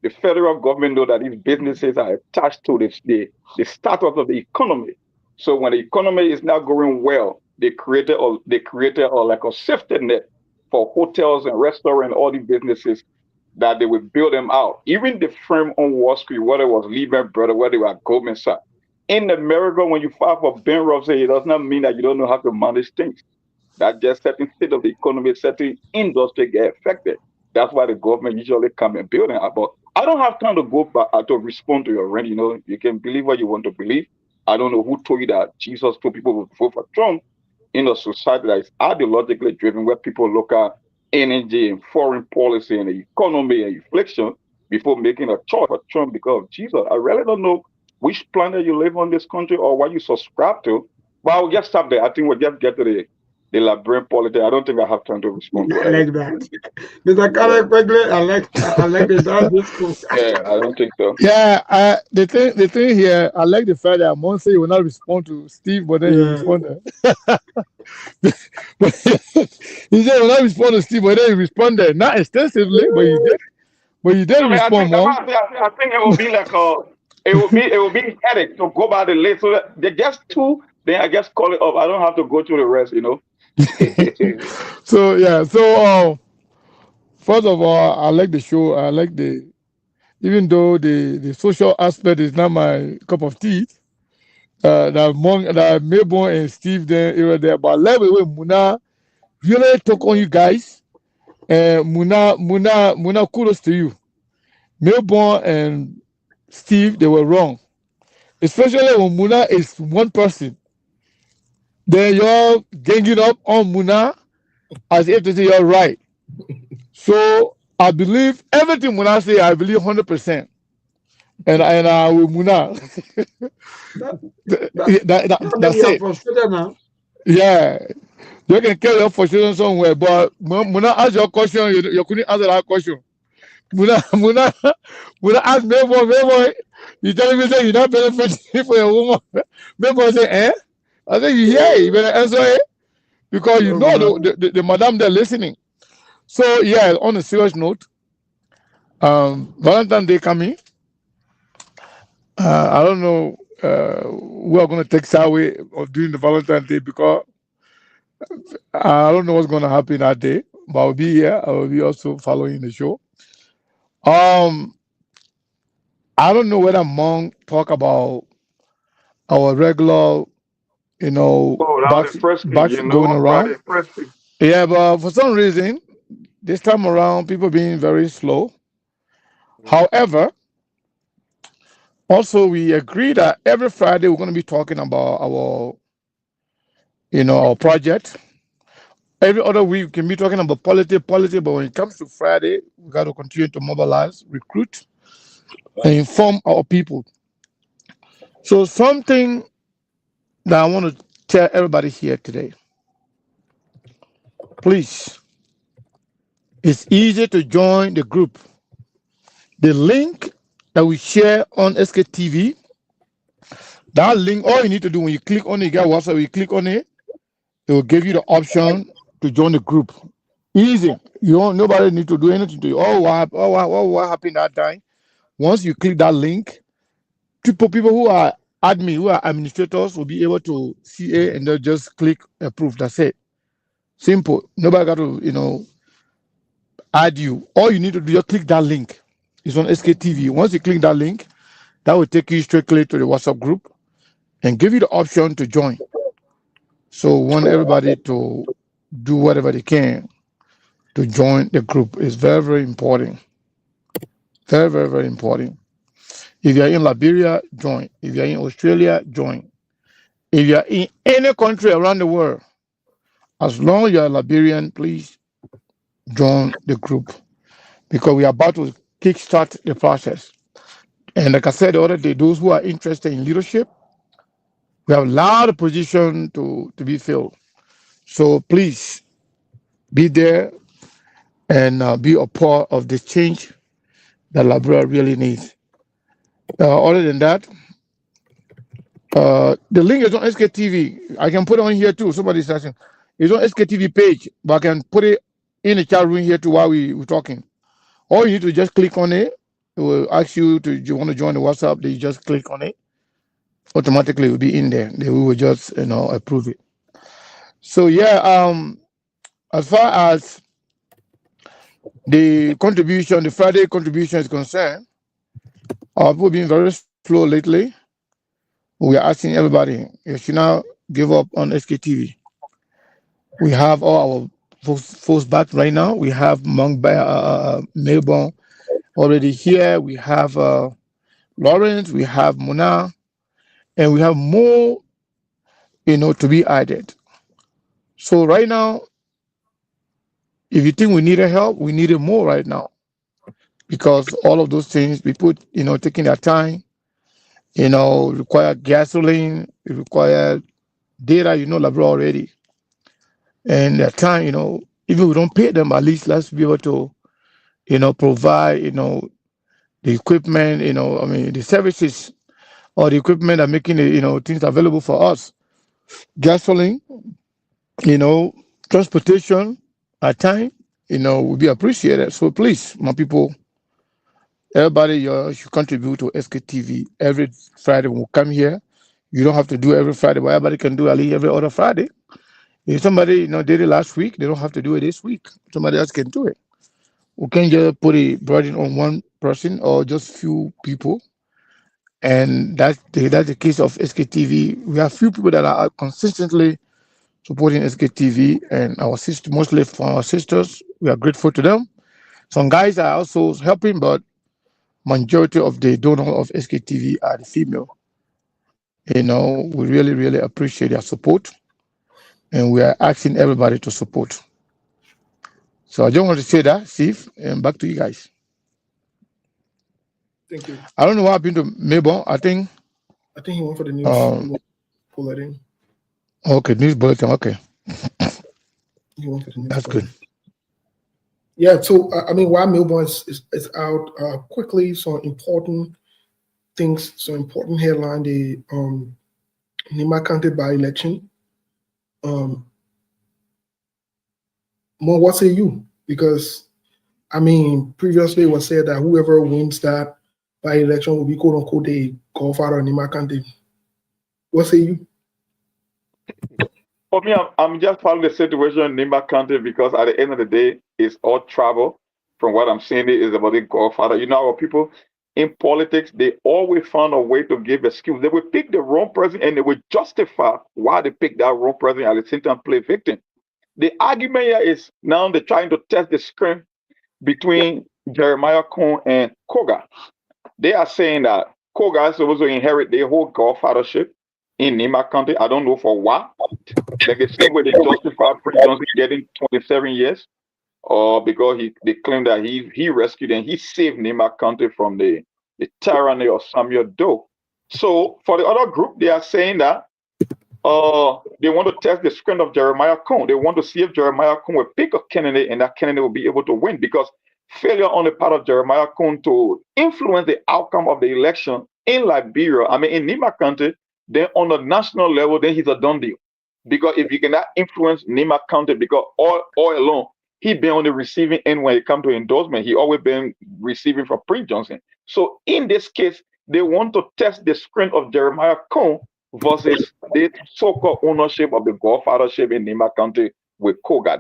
the federal government know that these businesses are attached to the status of the economy. So when the economy is not going well, they created like a safety net for hotels and restaurants and all these businesses that they would build them out. Even the firm on Wall Street, whether it was Lehman Brothers, whether it was Goldman Sachs. In America, when you file for bankruptcy, it does not mean that you don't know how to manage things. That just certain state of the economy, certain industry get affected. That's why the government usually come and build it. But I don't have time to go back to respond to your rent. You know, you can believe what you want to believe. I don't know who told you that Jesus told people to vote for Trump in a society that is ideologically driven, where people look at energy and foreign policy and the economy and inflation before making a choice for Trump because of Jesus. I really don't know which planet you live on this country or what you subscribe to. But I'll just stop there. I think we'll just get to the Liberian politics. I don't think I have time to respond to I like that. Mr. Connor, I like this. Yeah, I don't think so. Yeah, the thing here, I like the fact that Mon say you will not respond to Steve, but then you responded. He said you will not respond to Steve, but then you responded. Not extensively, but you did. But you did respond, Mon. I think it will be like it will be headache to go by the list. So they just two, then I just call it up. I don't have to go through the rest, you know. So first of all, I like the show. I like even though the social aspect is not my cup of tea. That Melbourne and Steve there, but let me Muna really talk on you guys. And Muna, kudos to you. Melbourne and Steve, they were wrong. Especially when Muna is one person. Then you're ganging up on Muna as if to say you're right. So I believe everything Muna say, I believe 100%. And with Muna. That's it. Yeah. You can carry your frustration somewhere, but Muna ask your question, you couldn't answer that question. Muna ask Melbourne, you telling me that you're not benefiting for your woman. Melbourne say, eh? I think you better answer it because you know the madam they're listening. So yeah, on a serious note, Valentine's Day coming. I don't know who are going to take Saturday of doing the Valentine's Day because I don't know what's going to happen that day. But I'll be here. I will be also following the show. Um, I don't know whether Monk talk about our regular, Oh, that was the first thing, bats going around. Yeah, but for some reason, this time around, people being very slow. However, also we agree that every Friday we're going to be talking about our project. Every other week we can be talking about politics, but when it comes to Friday, we got to continue to mobilize, recruit, and inform our people. So something that I want to tell everybody here today, please, it's easy to join the group. The link that we share on SKTV, that link, all you need to do when you click on it, you got WhatsApp, you click on it, it will give you the option to join the group. Easy. Nobody need to do anything to you. What happened that time? Once you click that link, people who are admin, who are administrators will be able to see it and they'll just click approve. That's it. Simple. Nobody got to, add you. All you need to do, just click that link. It's on SKTV. Once you click that link, that will take you strictly to the WhatsApp group and give you the option to join. So we want everybody to do whatever they can to join the group. It's very, very important. Very, very, very important. If you're in Liberia, join. If you're in Australia, join. If you're in any country around the world, as long as you're a Liberian, please join the group because we are about to kickstart the process. And like I said the other day, those who are interested in leadership, we have a lot of positions to be filled. So please be there and be a part of the change that Liberia really needs. Other than that, the link is on SKTV. I can put it on here too. Somebody's asking. It's on SKTV page, but I can put it in the chat room here too while we're talking. Or you need to just click on it. It will ask you you want to join the WhatsApp. Then you just click on it. Automatically it will be in there. Then we will just approve it. So yeah, as far as the contribution, the Friday contribution is concerned, people been very slow lately. We are asking everybody, you should now give up on SKTV. We have all our folks back right now. We have Melbourne already here. We have Lawrence. We have Mona, and we have more, to be added. So right now, if you think we needed help, we needed more right now because all of those things we put, taking their time, require gasoline, it require data, Labra already. And at time, even we don't pay them, at least let's be able to, provide, the equipment, the services or the equipment that making the, things available for us. Gasoline, transportation at time, will be appreciated. So please, my people, everybody should contribute to SKTV every Friday when we come here. You don't have to do every Friday, but everybody can do at least every other Friday. If somebody did it last week, they don't have to do it this week. Somebody else can do it. We can't just put a burden on one person or just few people. And that's the case of SKTV. We have few people that are consistently supporting SKTV and our sister, mostly for our sisters. We are grateful to them. Some guys are also helping, but majority of the donors of SKTV are the female. We really, really appreciate their support. And we are asking everybody to support. So I just want to say that, Steve, and back to you guys. Thank you. I don't know what happened to Melbourne. I think he went for the news bulletin. Okay, news bulletin. Okay. He went for the news That's bulletin. good. Yeah, so while Melbourne is out quickly, some important things, some important headline, the Nimba County by-election. More, what say you? Because I mean, previously it was said that whoever wins that by election will be quote unquote the godfather in Nimba County. What say you? For me, I'm just following the situation in Nimba County because at the end of the day, it's all travel. From what I'm seeing, it is about the godfather. You know, our people in politics, they always found a way to give excuse. They will pick the wrong person and they will justify why they picked that wrong person at the same time play victim. The argument here is now they're trying to test the strength between Jeremiah Cohn and Koga. They are saying that Koga is supposed to inherit their whole godfathership in Nimba County. I don't know for what. Like the same way they justify Prince Johnson getting 27 years, or because they claim that he rescued and he saved Nimba County from the tyranny of Samuel Doe. So for the other group, they are saying that they want to test the strength of Jeremiah Cohn. They want to see if Jeremiah Cohn will pick a candidate and that candidate will be able to win, because failure on the part of Jeremiah Cohn to influence the outcome of the election in Liberia, I mean in Nimba County, then on the national level, then he's a done deal. Because if you cannot influence Nimba County, because all along, he been on the receiving end when it comes to endorsement. He always been receiving from Prince Johnson. So in this case, they want to test the strength of Jeremiah Cohn versus the so-called ownership of the godfathership in Nimba County with Koga.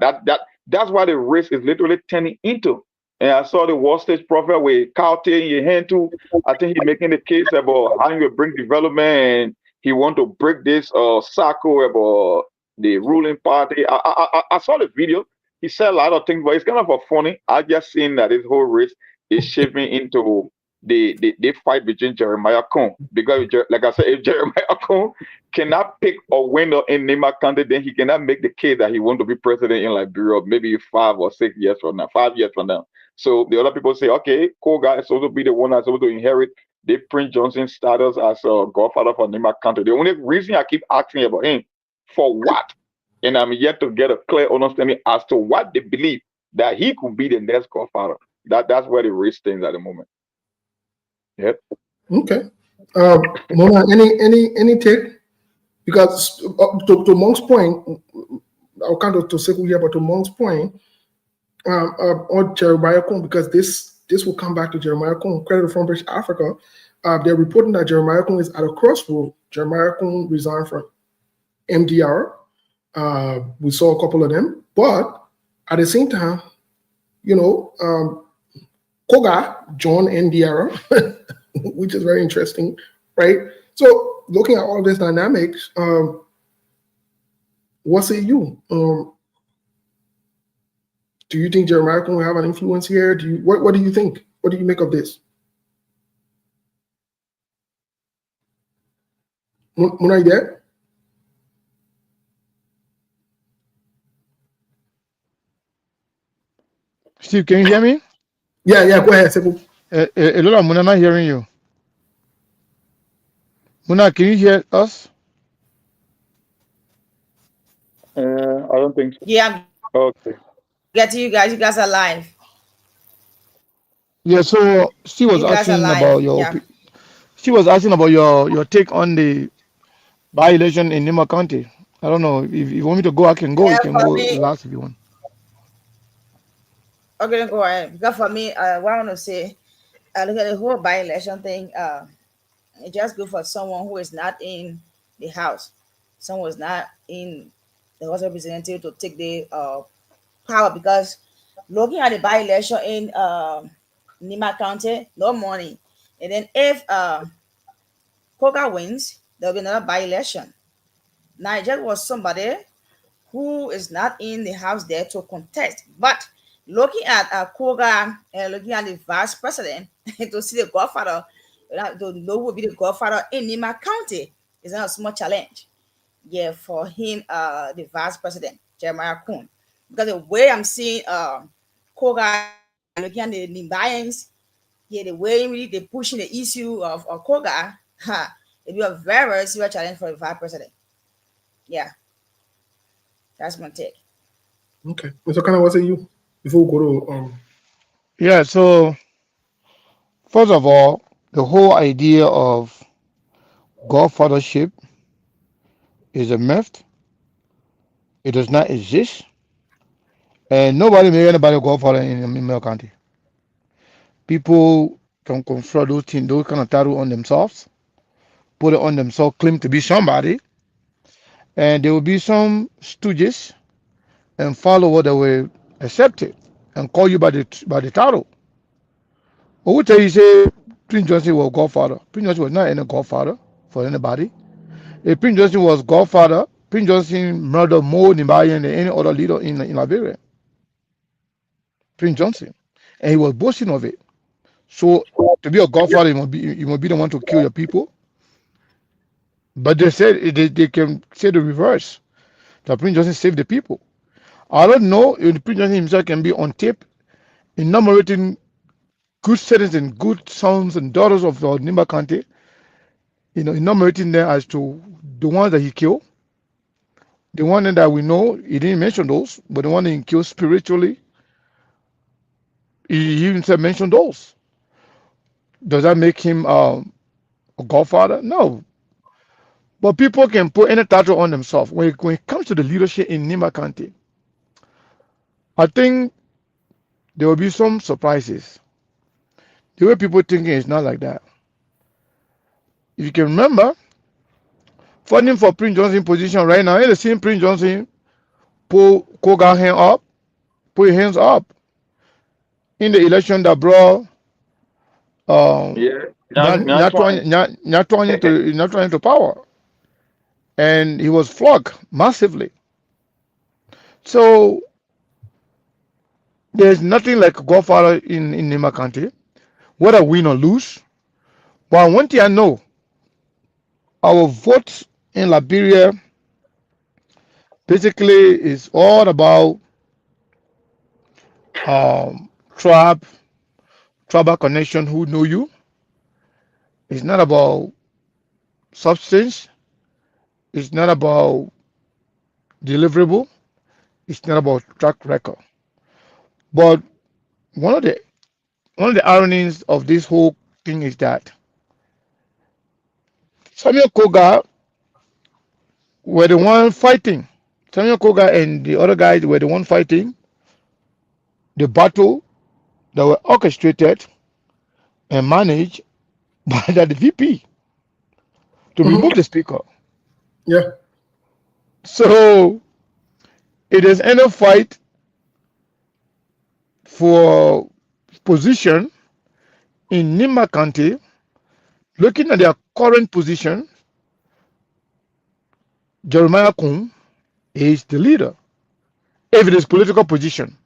That's why the race is literally turning into. And I saw the Wall Street Prophet with Carter in your hand too. I think he's making the case about how he will bring development and he want to break this cycle about the ruling party. I saw the video. He said a lot of things, but it's kind of a funny. I just seen that this whole race is shaping into the fight between Jeremiah Cohn. Because like I said, if Jeremiah Cohn cannot pick a winner in Nimba County, then he cannot make the case that he want to be president in Liberia maybe 5 or 6 years from now, 5 years from now. So the other people say, okay, Koga is supposed to be the one that's supposed to inherit the Prince Johnson status as a godfather for Nimba County. The only reason I keep asking about him, for what? And I'm yet to get a clear understanding as to what they believe that he could be the next godfather. That's where the race stands at the moment. Yep. Okay. Mona, any take? Because to Monk's point, I'll kind of to circle here, but to Monk's point, on Jeremiah Cohn, because this will come back to Jeremiah Cohn, Credit from British Africa. They're reporting that Jeremiah Cohn is at a crossroad. Jeremiah Cohn resigned from MDR. We saw a couple of them, but at the same time, you know, Koga joined NDR, which is very interesting, right? So looking at all this dynamics, what say you? Do you think Jeremiah Cohn will have an influence here? What do you think? What do you make of this? Mona, are you there? Steve, can you hear me? Yeah, go ahead, Sekou. Lola, Muna, not hearing you. Muna, can you hear us? I don't think so. Yeah. Okay. Get to you guys. You guys are live. Yeah, so she was You guys are asking live. about your Yeah. she was asking about your take on the by-election in Nimba County. I don't know if you want me to go. I can go. You can For go me, last if you want. okay, then go ahead. Because for me, what I want to say, look at the whole by-election thing. It's just good for someone who is not in the House, someone who is not in the House of Representatives to take the power. Because looking at the by-election in Nimba County, no money. And then if Koga wins, there'll be another by-election. Now it just was somebody who is not in the House there to contest. But looking at Koga and looking at the vice president to see the godfather, to know who will be the godfather in Nimba County is not a small challenge. Yeah, for him, the vice president, Jeremiah Cohn. Because the way I'm seeing Koga looking at the Nimbayans, yeah, the way really they're pushing the issue of Koga, it'll be a very, very serious challenge for the vice president. Yeah. That's my take. Okay. So kind of what say you before we go to Yeah, so first of all, the whole idea of godfathership is a myth. It does not exist. And nobody made anybody godfather in Nimba County. people can confer those things, those kind of title on themselves, put it on themselves, claim to be somebody, and there will be some stooges and followers that will accept it and call you by the title. Who will tell you say Prince Johnson was Godfather? Prince Johnson was not any Godfather for anybody. If Prince Johnson was Godfather, Prince Johnson murdered more Nimba than any other leader in Liberia. Prince Johnson, and he was boasting of it. So to be a Godfather, you must be the one to kill your people. But they said they can say the reverse. That Prince Johnson saved the people. I don't know if Prince Johnson himself can be on tape enumerating good citizens, good sons and daughters of Nimba County, enumerating them as to the ones that he killed. The one that we know, he didn't mention those, but the one that he killed spiritually, he even said mention those. Does that make him a Godfather? No. But people can put any title on themselves. When it comes to the leadership in Nimba County, I think there will be some surprises. The way people thinking is not like that. If you can remember, funding for Prince Johnson position right now, in the same Prince Johnson pull Koga hand up, put his hands up in the election that brought Nyatwanye to power. And he was flogged massively. So there's nothing like a Godfather in Nimba County, whether win or lose. But one thing I know, our vote in Liberia basically is all about tribal connection, who know you. It's not about substance. It's not about deliverable. It's not about track record. But one of the ironies of this whole thing is that Samuel Koga were the one fighting. Samuel Koga and the other guys were the one fighting the battle that were orchestrated and managed by the VP to remove the speaker. Yeah. So it is any fight for position in Nimba County. Looking at their current position, Jeremiah Kun is the leader, if it is political position.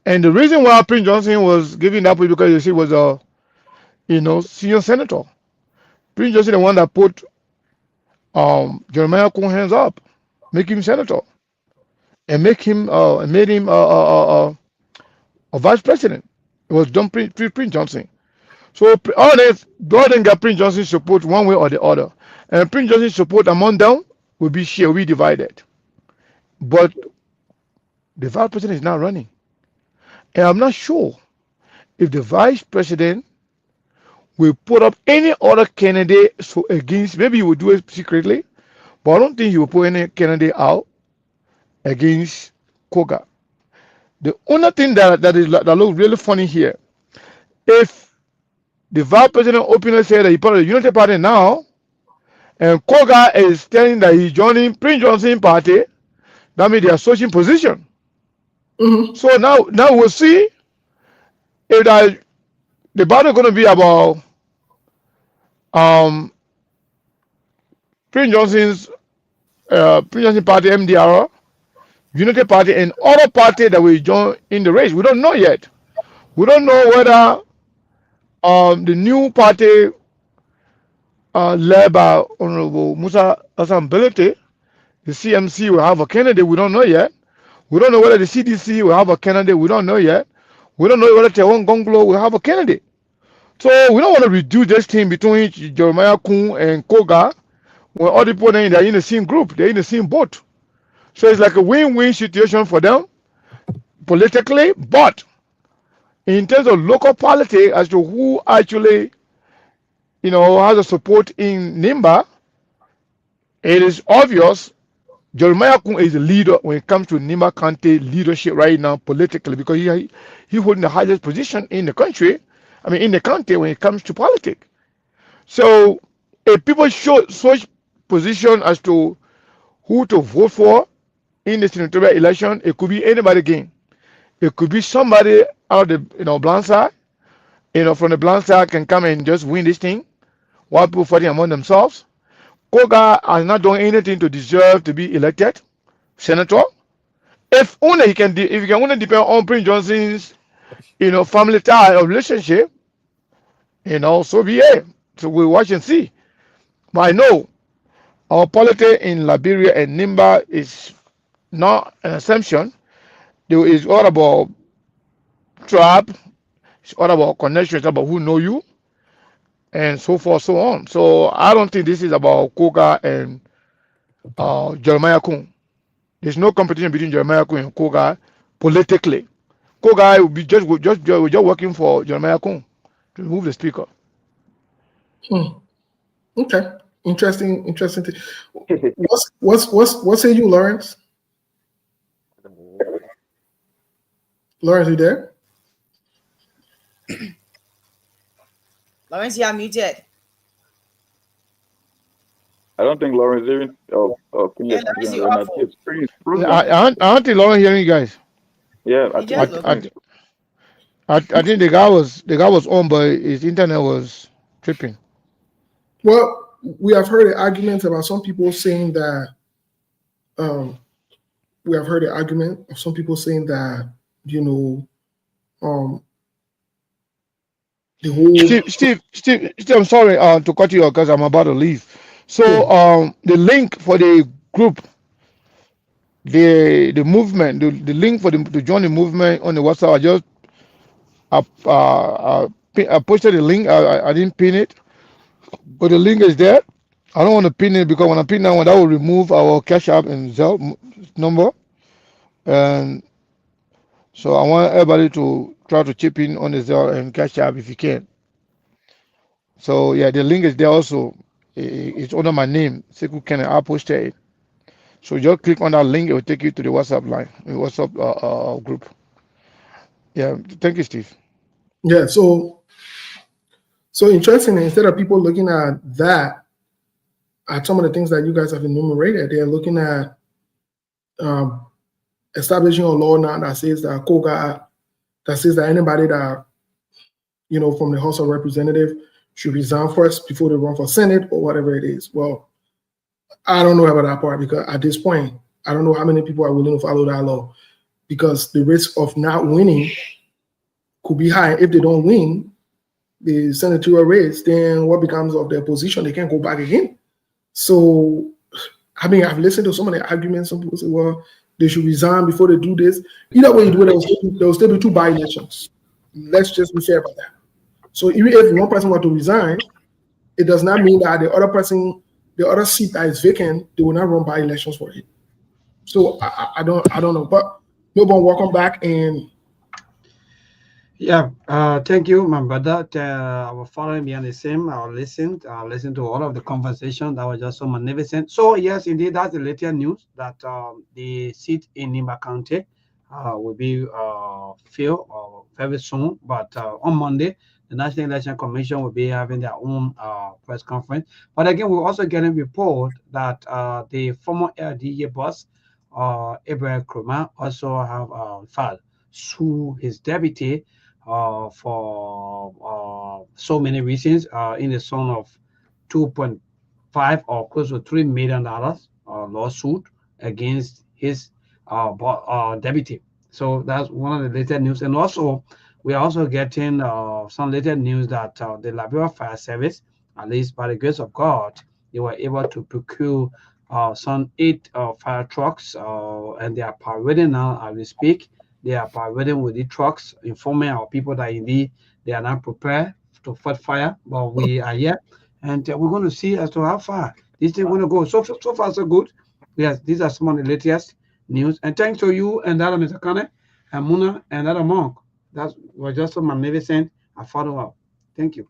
And the reason why Prince Johnson was giving that because he was a senior senator. Prince Johnson the one that put Jeremiah Kun hands up, make him senator, and made him a vice president. It was done Prince Johnson. So all this, don't get Prince Johnson support one way or the other. And Prince Johnson support among them will be shared, will be divided. But the vice president is not running. And I'm not sure if the vice president will put up any other candidate against, maybe he will do it secretly, but I don't think he will put any candidate out against Koga. The only thing that looks really funny here, if the vice president openly said that he part of the Unity Party now, and Koga is telling that he's joining Prince Johnson Party, that means they are switching position. So now we'll see if the battle is going to be about Prince Johnson Party, MDR, Unity Party, and other party that will join in the race. We don't know yet. We don't know whether the new party led by Honorable Musa Asambelete, the CMC, will have a candidate. We don't know yet. We don't know whether the CDC will have a candidate. We don't know yet. We don't know whether Tewon Gonglo will have a candidate. So we don't want to reduce this team between Jeremiah Kun and Koga when all the people they're in the same group, they're in the same boat. So it's like a win-win situation for them politically, but in terms of local politics as to who actually, has a support in Nimba, it is obvious Jeremiah Kun is a leader when it comes to Nimba County leadership right now politically because he holding the highest position in the country. I mean, in the county when it comes to politics. So if people show such position as to who to vote for in the senatorial election, it could be anybody again. It could be somebody out of the blind side, from the blind side can come and just win this thing while people fighting among themselves. Koga has not done anything to deserve to be elected senator. If only he can, if he can only depend on Prince Johnson's, family tie or relationship, so be it. So we watch and see. But I know our politics in Liberia and Nimba is not an assumption. It's all about tribe. It's all about connection. It's about who know you, and so forth, so on. So I don't think this is about Koga and Jeremiah Kun. There's no competition between Jeremiah Kun and Koga politically. Koga will be just working for Jeremiah Kun to remove the speaker. Okay, interesting thing. What say you, Lawrence? Lawrence, you there? Lawrence, you are muted. I don't think Lawrence even. I don't think Lawrence hearing you guys. Yeah, I think the guy was on, but his internet was tripping. Well, we have heard the argument about some people saying that. We have heard the argument of some people saying that the whole Steve, I'm sorry to cut you off because I'm about to leave. So the link for the group, the movement, the link for to join the movement on the WhatsApp, I posted the link. I didn't pin it, but the link is there. I don't want to pin it because when I pin that one, that will remove our Cash App and Zelle number, and so I want everybody to try to chip in on the Zelle and Cash App if you can. So yeah, the link is there also. It's under my name, Sekou Kenneth. I posted it. So just click on that link. It will take you to the WhatsApp line, the WhatsApp group. Yeah, thank you, Steve. Yeah, so interesting. Instead of people looking at that, at some of the things that you guys have enumerated, they're looking at establishing a law now that says that Koga, that says that anybody that from the House of Representatives should resign first before they run for Senate or whatever it is. Well, I don't know about that part because at this point, I don't know how many people are willing to follow that law because the risk of not winning could be high. If they don't win the senatorial race, then what becomes of their position? They can't go back again. So, I mean, I've listened to so many arguments. Some people say, well, they should resign before they do this. Either way you do it, there will still be two by-elections. Let's just be fair about that. So even if one person were to resign, it does not mean that the other seat that is vacant, they will not run by-elections for it. So I don't know. But Milburn, welcome back. And yeah, thank you, my brother. I was following behind the same. I listened to all of the conversation. That was just so magnificent. So yes, indeed, that's the latest news that the seat in Nimba County will be filled very soon. But on Monday, the National Election Commission will be having their own press conference. But again, we're also getting a report that the former LDA boss, Abraham Krumah, also have filed sue his deputy for so many reasons in the sum of 2.5 or close to $3 million lawsuit against his deputy. So that's one of the latest news. And also, we are also getting some latest news that the Liberia Fire Service, at least by the grace of God, they were able to procure some 8 fire trucks, and they are parading now as we speak. They are parading with the trucks, informing our people that indeed they are not prepared to fight fire, but we are here, and we're going to see as to how far this thing going to go. So far, so good. Yes, these are some of the latest news. And thanks to you and that Mr. Kane and Muna and that Monk. That was just so magnificent. I follow up. Thank you.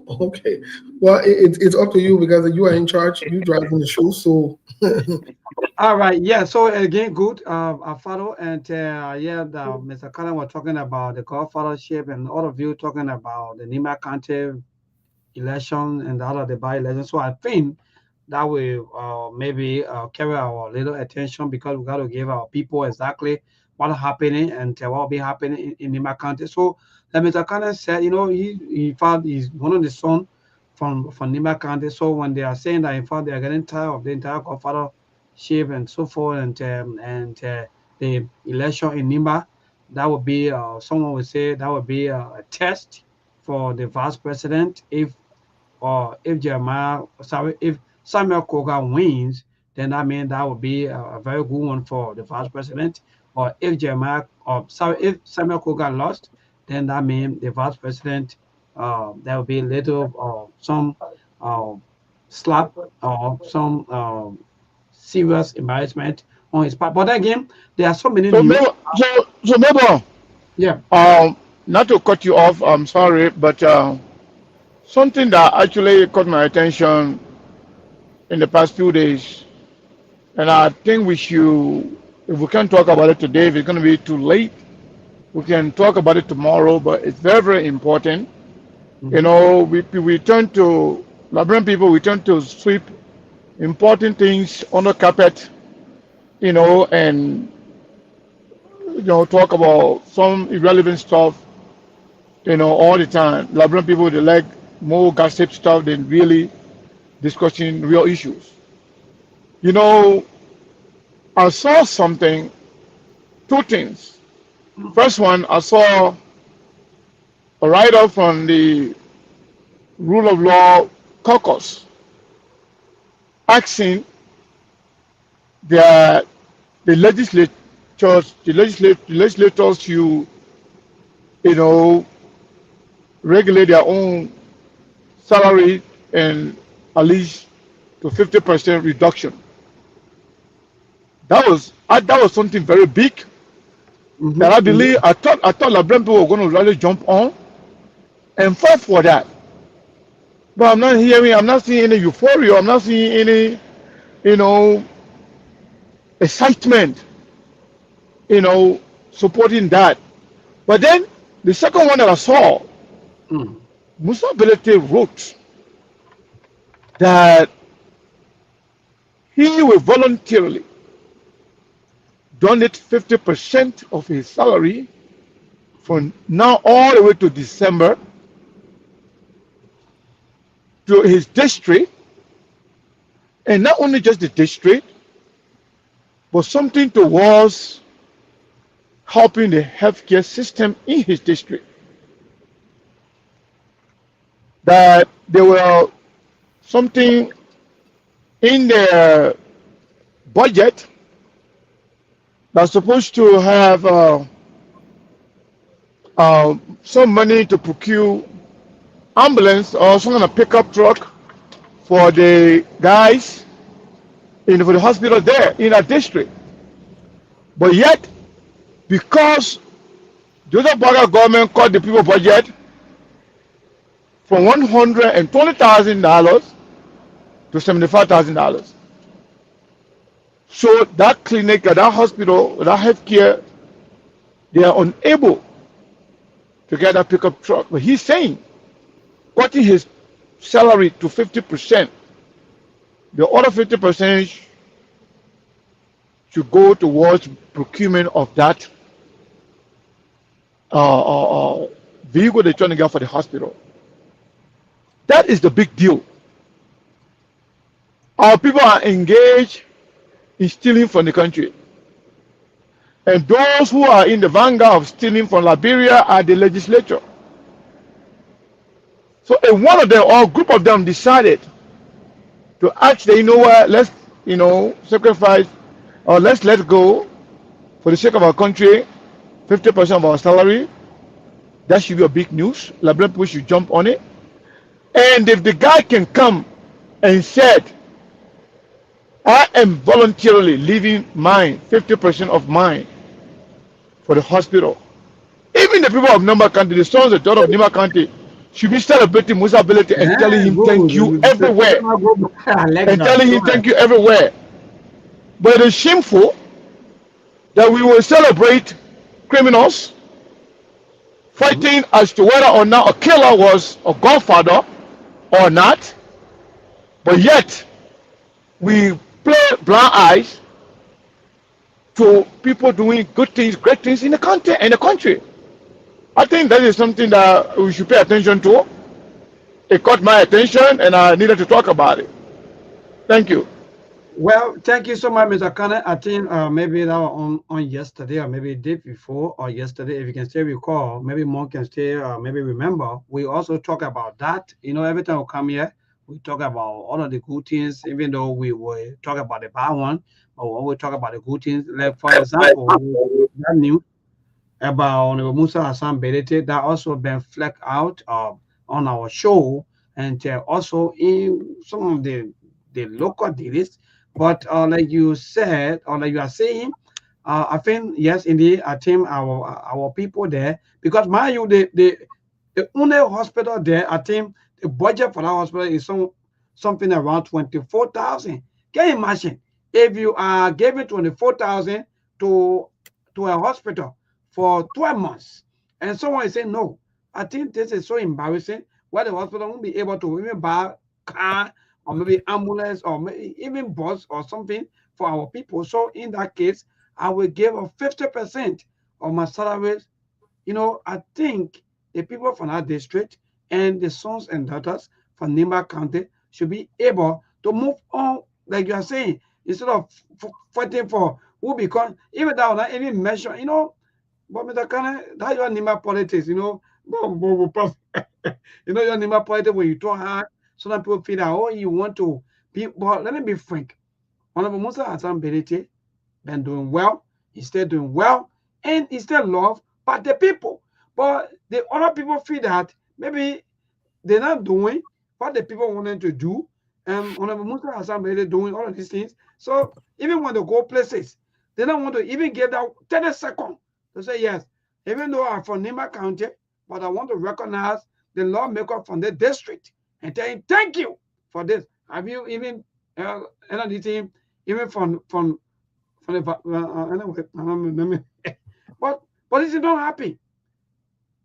Okay. Well, it's up to you because you are in charge. You driving the show, so All right, yeah. So again, good. I follow, and yeah, Mr. Cullen was talking about the godfathership, and all of you talking about the Nimba County election and the other the by election. So I think that will maybe carry our little attention because we got to give our people exactly what happening and what will be happening in Nimba County. So like Mr. Cullen said, you know, he found he's one of the son from Nimba County. So when they are saying that in fact they are getting tired of the entire godfather shape and so forth and the election in Nimba, that would be someone would say that would be a test for the vice president if Jeremiah sorry if Samuel Koga wins, then that means that would be a very good one for the vice president. Or if Jeremiah or sorry if Samuel Koga lost, then that means the vice president there will be a little some uh, slap or some serious embarrassment on his part. But again, there are so many So, news. maybe, Yeah. not to cut you off, I'm sorry, but something that actually caught my attention in the past few days, and I think we should, if we can talk about it today, if it's going to be too late, we can talk about it tomorrow, but it's very, very important. You Mhm. know, we turn to, Liberian people, we turn to sweep important things under carpet, and, talk about some irrelevant stuff, all the time. Liberian people, they like more gossip stuff than really discussing real issues. You know, I saw something, two things. First one, I saw a write-up from the Rule of Law Caucus asking that the legislators should, you know, regulate their own salary and at least to 50% reduction. That was something very big that I Mhm. believe I thought Liberian people were going to really jump on and fight for that. But I'm not seeing any euphoria. I'm not seeing any, you know, excitement, supporting that. But then the second one that I saw, Mm. Musa Belete wrote that he will voluntarily donate 50% of his salary from now all the way to December to his district, and not only just the district, but something towards helping the healthcare system in his district. That there were something in their budget that's supposed to have some money to procure ambulance or some kind of pickup truck for the guys for the hospital there in that district. But yet, because the other government cut the people budget from $120,000 to $75,000. So that clinic, that hospital, that healthcare, they are unable to get a pickup truck. But he's saying, cutting his salary to 50%, the other 50% should go towards procurement of that vehicle they're trying to get for the hospital. That is the big deal. Our people are engaged in stealing from the country. And those who are in the vanguard of stealing from Liberia are the legislature. So if one of them or a group of them decided to actually, let's, sacrifice or let's let go for the sake of our country, 50% of our salary, that should be a big news. Liberian people should jump on it. And if the guy can come and said, I am voluntarily leaving mine, 50% of mine for the hospital. Even the people of Nimba County, the sons and daughters of Nimba County, should be celebrating Musa ability and telling him thank you everywhere. And telling him thank you everywhere. But it's shameful that we will celebrate criminals fighting as to whether or not a killer was a godfather or not, but yet we play blind eyes to people doing good things, great things in the country. I think that is something that we should pay attention to. It caught my attention and I needed to talk about it. Thank you. Well, thank you so much, Mr. Connor. I think maybe that was on yesterday or maybe the day before or yesterday. If you can still recall, maybe more can still maybe remember. We also talk about that. You know, every time we come here, we talk about all of the good things, even though we will talk about the bad one, but we always talk about the good things. Like, for example, that news about Musa Hassan Berete that also been flagged out on our show and also in some of the local dealers. But like you said, or like you are saying, I think yes, indeed, I think our people there, because mind you, the only hospital there, I think the budget for that hospital is something around 24,000. Can you imagine if you are giving 24,000 to a hospital for 12 months, and someone is saying no? I think this is so embarrassing. Why the hospital won't be able to even buy car or maybe ambulance or maybe even bus or something for our people. So in that case, I will give a 50% of my salaries. You know, I think the people from our district and the sons and daughters from Nimba County should be able to move on, like you are saying, instead of fighting for who become, even that not even mention, you know, but Mr. Kane, that your Nimba politics, you know, you know, your Nimba politics when you talk hard, so that people feel that, oh, you want to be, but let me be frank. Honorable Musa Hassan Berete been doing well, he's still doing well, and he's still loved by the people. But the other people feel that maybe they're not doing what the people wanted to do. Honorable Musa Hassan Berete doing all of these things. So even when they go places, they don't want to even give that 30 seconds to say, yes, even though I'm from Nimba County, but I want to recognize the lawmaker from the district and tell him thank you for this. Have you even anything even from the but this is not happy.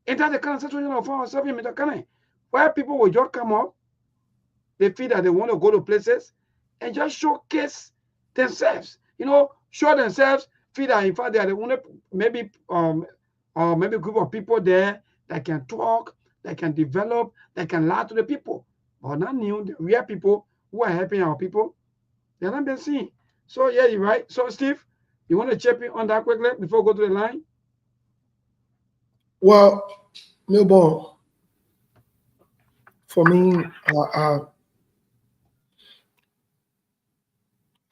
And that's the kind of situation of ourselves in Mr. Kane, where people will just come up, they feel that they want to go to places and just showcase themselves, you know, show themselves, feel that in fact they are the only maybe maybe group of people there that can talk, that can develop, that can lie to the people. But not new, the real people who are helping our people, they're not been seen. So yeah, you're right. So Steve, you want to chip in on that quickly before we go to the line? Well, Melbourne, for me,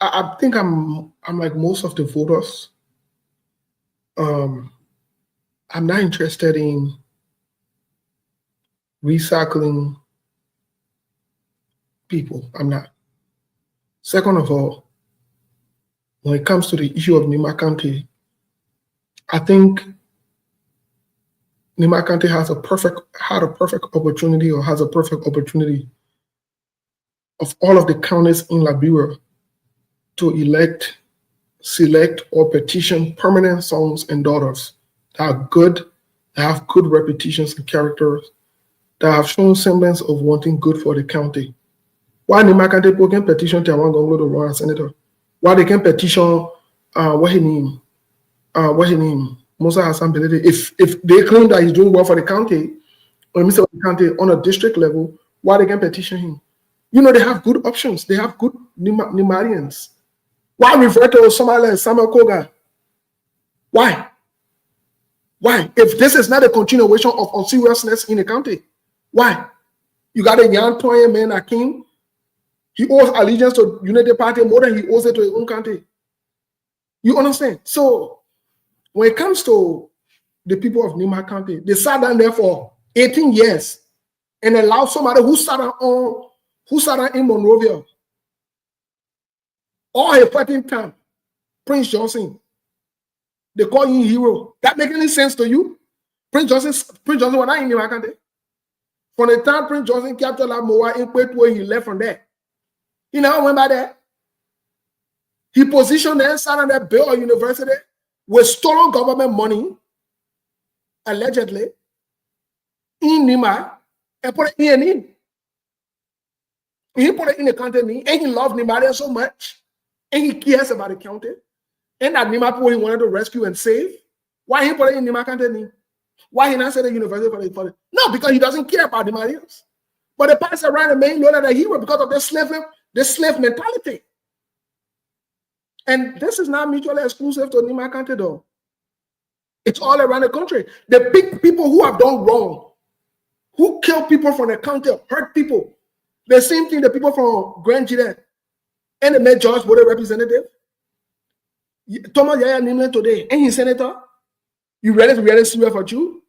I think I'm like most of the voters. I'm not interested in recycling people. I'm not. Second of all, when it comes to the issue of Nimba County, I think Nimba County had a perfect opportunity of all of the counties in Liberia to elect, select, or petition permanent sons and daughters that are good, that have good reputations and characters, that have shown semblance of wanting good for the county. Why Nimba County people can petition to one go to run as senator? Why they can petition what his name? Musa Hassan Berete. If they claim that he's doing well for the county, or Mr. County on a district level, why they can petition him? You know, they have good options. They have good Nimarians. Why revert to somebody like Samuel Koga? Why? Why? If this is not a continuation of unseriousness in the county, why? You got a young Toye man, Akim. He owes allegiance to United Party more than he owes it to his own country. You understand? So when it comes to the people of Nimba County, they sat down there for 18 years and allowed somebody who sat down in Monrovia all a fighting time, Prince Johnson. They call you hero. That make any sense to you? Prince Johnson was not in Nimba County. From the time Prince Johnson captured Lamoa in Kwetwe, he left from there. You know, went by there. He positioned there, sat on that Baylor University with stolen government money, allegedly, in Nimba, and put it in. He put it in the county, and he loved Nimba there so much, and he cares about the county. And that Nimba people he wanted to rescue and save. Why he put it in Nimba county? Why he not say the university for it? No, because he doesn't care about the Marians. But the pass around the main load of the hero because of the slave mentality. And this is not mutually exclusive to Nimba County, though. It's all around the country. The big people who have done wrong, who kill people from the county, hurt people. The same thing the people from Grand Gide and the Met George Board representative. Thomas Yaya Nimle today, and he's senator. You really serious for you?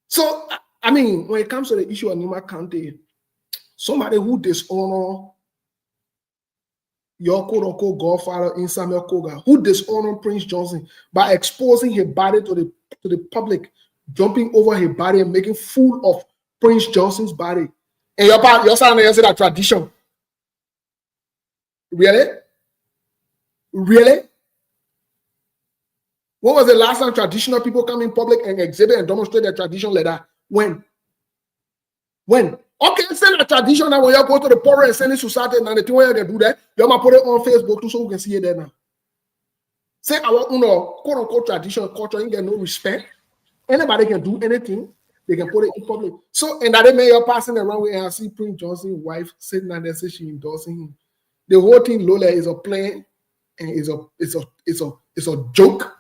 So, I mean, when it comes to the issue of Nimba County, somebody who dishonor your quote-unquote godfather in Samuel Koga, who dishonored Prince Johnson by exposing his body to the public, jumping over his body and making fool of Prince Johnson's body. And your son say that tradition. Really? Really? When was the last time traditional people come in public and exhibit and demonstrate their tradition like that? When? Okay, send a tradition that when you go to the poor and send it to society and the thing where you can do that, you might put it on Facebook too so we can see it there now. Say our quote unquote tradition culture ain't get no respect. Anybody can do anything, they can put it in public. So and that they may you're passing the wrong way and I see Prince Johnson's wife sitting there and say she endorsing him. The whole thing Lola is a plan and it's a joke.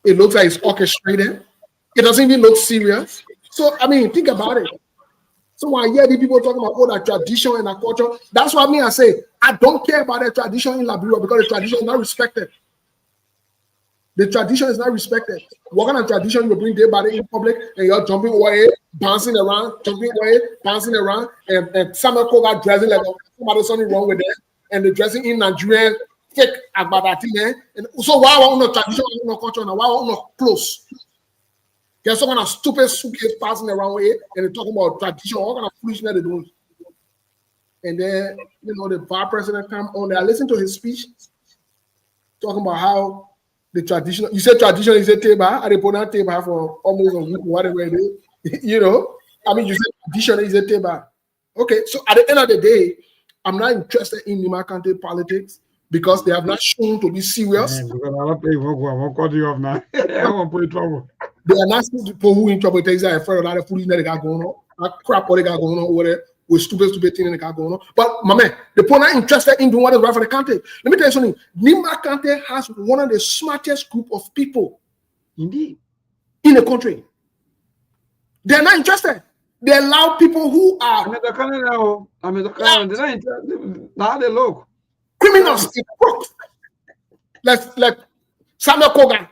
It looks like it's orchestrated. It doesn't even look serious. So, I mean, think about it. So when I hear the people talking about that tradition and that culture, that's what I say, I don't care about the tradition in Liberia because the tradition is not respected. The tradition is not respected. What kind of tradition you bring their body in public and you're jumping away, bouncing around, and Samuel Koga dressing like somebody's something wrong with them, and they're dressing in Nigerian fake agbadati, and so why I want no tradition, no culture, why I want no clothes? There's some kind of stupid suitcase passing around with it, and they're talking about tradition, all kind of foolishness they do. And then, the vice president come on there. I listened to his speech, talking about how the tradition, you said tradition is a table, and they put that table for almost a week, whatever it is. I mean, you said tradition is a table. Okay, so at the end of the day, I'm not interested in Nimba County politics because they have not shown to be serious. Because I won't cut you off now. I won't put in trouble. They are not people who in trouble. Takes that for a lot of foolishness they got going on, that crap what they got going on over there with stupid things they got going on. But my man, the people not interested in doing what is right for the country. Let me tell you something. Nimba County has one of the smartest group of people, indeed, in the country. They're not interested. They allow people who are now they look criminals, like Samuel Koga,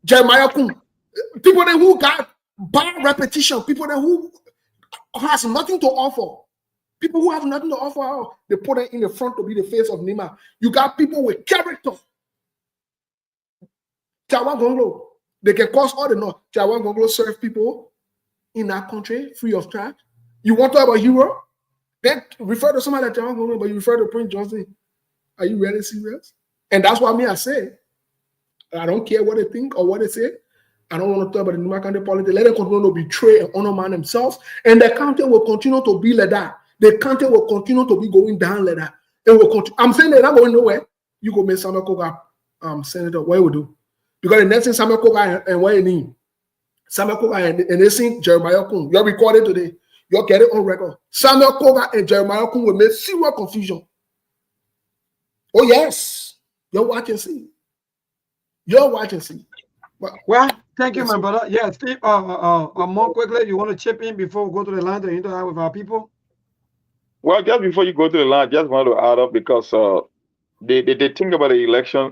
Jeremiah Kun, people then who got bad repetition, people then who has nothing to offer, people who have nothing to offer, they put it in the front to be the face of Nimba. You got people with character. Chawan Gonglo, they can cause all the north. Chawan Gonglo serve people in that country free of charge. You want to have a hero? Then refer to somebody like Chawan Gonglo, but you refer to Prince Johnson. Are you really serious? And that's what I say. I don't care what they think or what they say. I don't want to talk about the Nimba County politics. Let them continue to betray and undermine themselves. And the county will continue to be like that. The county will continue to be going down like that. It will continue. I'm saying they're not going nowhere. You go make Samuel Koga senator. What you will do? Because the next thing Samuel Koga and what you need? Samuel Koga and they sing Jeremiah Kun. You're recorded today. You're getting on record. Samuel Koga and Jeremiah Kun will make serious confusion. Oh, yes. You're watching, see. You're watching, see. But, well, thank you, my brother. Yeah, Steve, more quickly, you want to chip in before we go to the line to interact with our people? Well, just before you go to the line, just want to add up because they think about the election.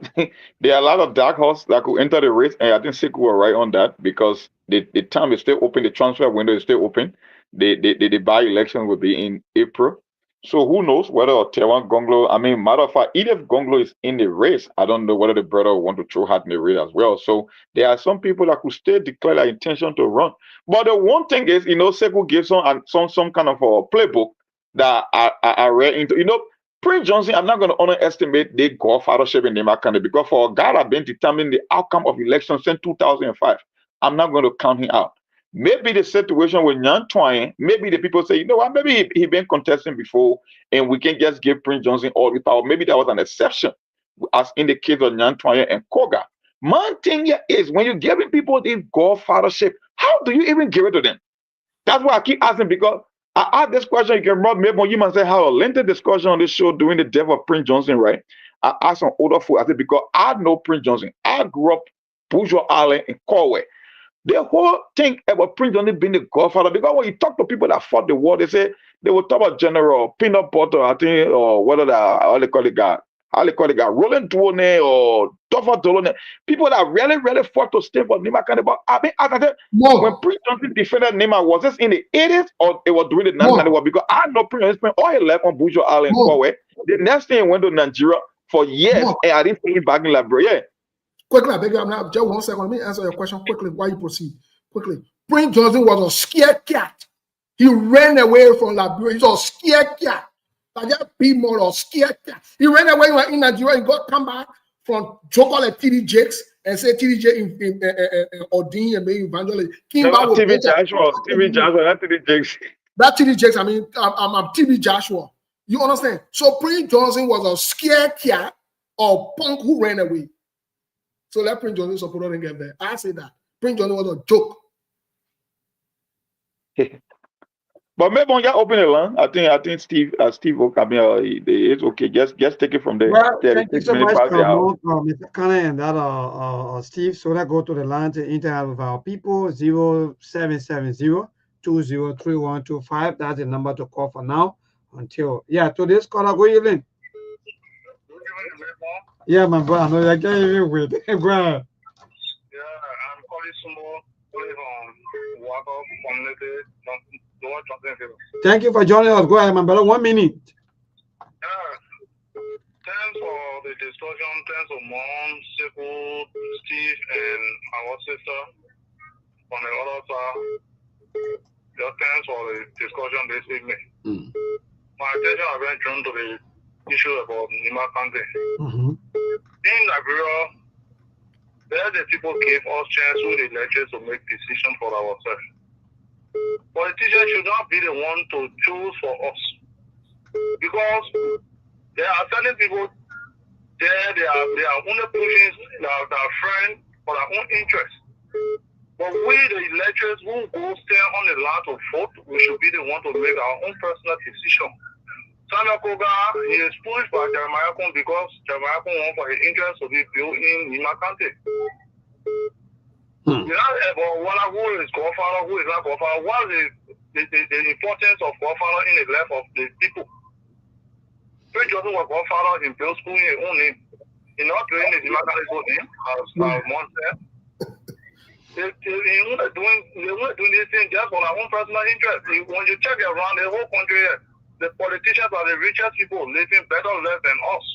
There are a lot of dark horses that could enter the race, and I think Siku were right on that because the time is still open, the transfer window is still open. The by-election will be in April. So who knows whether Tewan Gonglo, I mean, matter of fact, even if Gonglo is in the race, I don't know whether the brother will want to throw hat in the race as well. So there are some people that could still declare their intention to run. But the one thing is, Sekou gives some kind of a playbook that I read into. Prince Johnson, I'm not going to underestimate the godfathership in Nimba County, because for a guy that been determining the outcome of elections since 2005, I'm not going to count him out. Maybe the situation with Nyan Twine, maybe the people say, what, maybe he been contesting before and we can just give Prince Johnson all the power. Maybe that was an exception, as in the case of Nyan Twine and Koga. My thing here is, when you're giving people this godfathership, how do you even give it to them? That's why I keep asking, because I asked this question, you can rub maybe you must say how a lengthy discussion on this show during the death of Prince Johnson, right? I asked some older folk, I said, because I know Prince Johnson. I grew up Bourgeois Island in Corway. The whole thing about Prince Johnson being the godfather, because when you talk to people that fought the war, they say they will talk about General Peanut Butter, I think, or whether how they call it guy, Roland Duone or Toffa Dolone, people that really fought to stay for Nimba County. But I mean, as I said, when Prince Johnson defended Nimba, was this in the 80s or it was during the 1990s war? Because I know Prince Johnson spent all his life on Bourgeois Island, Corway. The next thing he went to Nigeria for years, and I didn't see him back in Liberia. Quickly, I beg you, just 1 second. Let me answer your question quickly while you proceed. Quickly. Prince Johnson was a scared cat. He ran away from Liberia. He's a scared cat. Like that people are scared cat. He ran away in Nigeria and come back from Joker like TD Jakes and say TD Jakes in Odin and maybe evangelist. TB Joshua, not TD Jakes. That TD Jakes, I mean, I'm TB Joshua. You understand? So Prince Johnson was a scared cat or punk who ran away. So let Prince Johnson support and get there. I say that. Prince Johnson was a joke. But maybe when you open the line, I think Steve, it's okay. Just take it from there. Well, thank you so much, Mr. Connor and that Steve. So let's go to the line to interact with our people. 0770-203125. That's the number to call for now. Until to this caller, good evening. Yeah, my brother, no, I can't even wait. Go ahead. Yeah, I'm calling Sumo, Waka community. Thank you for joining us. Go ahead, my brother. 1 minute. Thanks for the discussion. Thanks to Mom, Sekou, Steve, and our sister on the other side. Just thanks for the discussion this evening. My attention has been drawn to the issue about Nimba County. In Liberia, there the people gave us chance with the electors to make decisions for ourselves. Politicians should not be the one to choose for us, because there are certain people there, they are only pushing their friend for their own interest. But we, the electors who go stand on the line to vote, we should be the one to make our own personal decision. Samuel Koga, he is pushed by Jeremiah Kun because Jeremiah Kun wants for his interest to be built in Nimba County. You know about who is godfather, who is not godfather. What is the importance of godfather in the life of the people? Prince Johnson was godfather in built school in his own name. He's not doing the Nimba County's own name, as Mon said. They were doing this thing just for their own personal interest. When you check around the whole country, the politicians are the richest people living better life than us.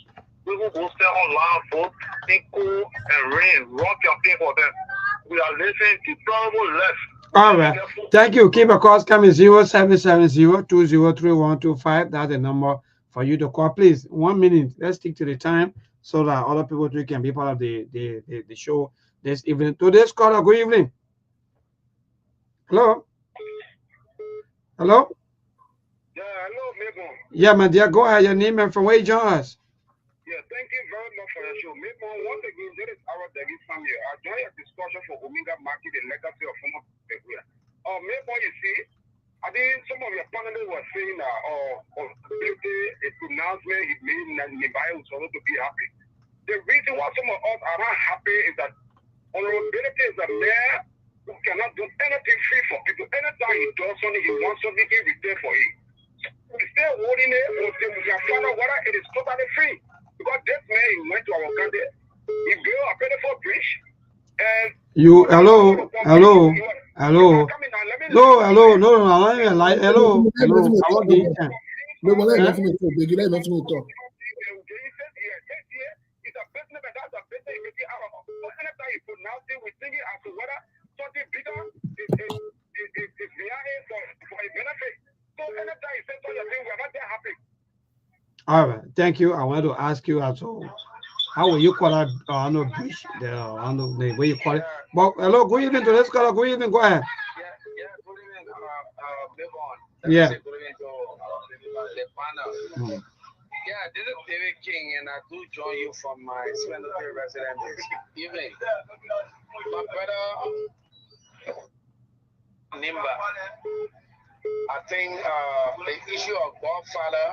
People go stand online, vote, in cool and rain, run campaign for them. We are living deplorable life. All right. Thank you. Keep a call coming 0770-203125. That's the number for you to call. Please, 1 minute. Let's stick to the time so that other people too can be part of the show this evening. Today's caller, good evening. Hello? Hello? Yeah, hello, Mabon. Yeah, my dear, go ahead. Your name and from where you join us. Yeah, thank you very much for the show. Mabon, once again, there is our David family. I joined a discussion for Omega Market, the legacy of former Beguia. Mabon, you see, I think some of your panelists were saying that a pronouncement he made in Nimba was supposed to be happy. The reason why some of us are not happy is that honorability is a mayor who cannot do anything free for people. Anytime he does something, he wants something in return for it. We still holding it until we can find out whether it is totally free. Because this man, he went to our country, he built a beautiful bridge, and hello. No, hello. I want the time. No, but let me talk. They let me talk. All right, thank you. I want to ask you also, how will you call that? I know beach, I know the way you call it. But hello, good evening to this caller. Good evening. Go ahead. Yeah. Yeah, this is David King, and I do join you from my Sktv residence this evening. My brother Nimba, I think the issue of Godfather,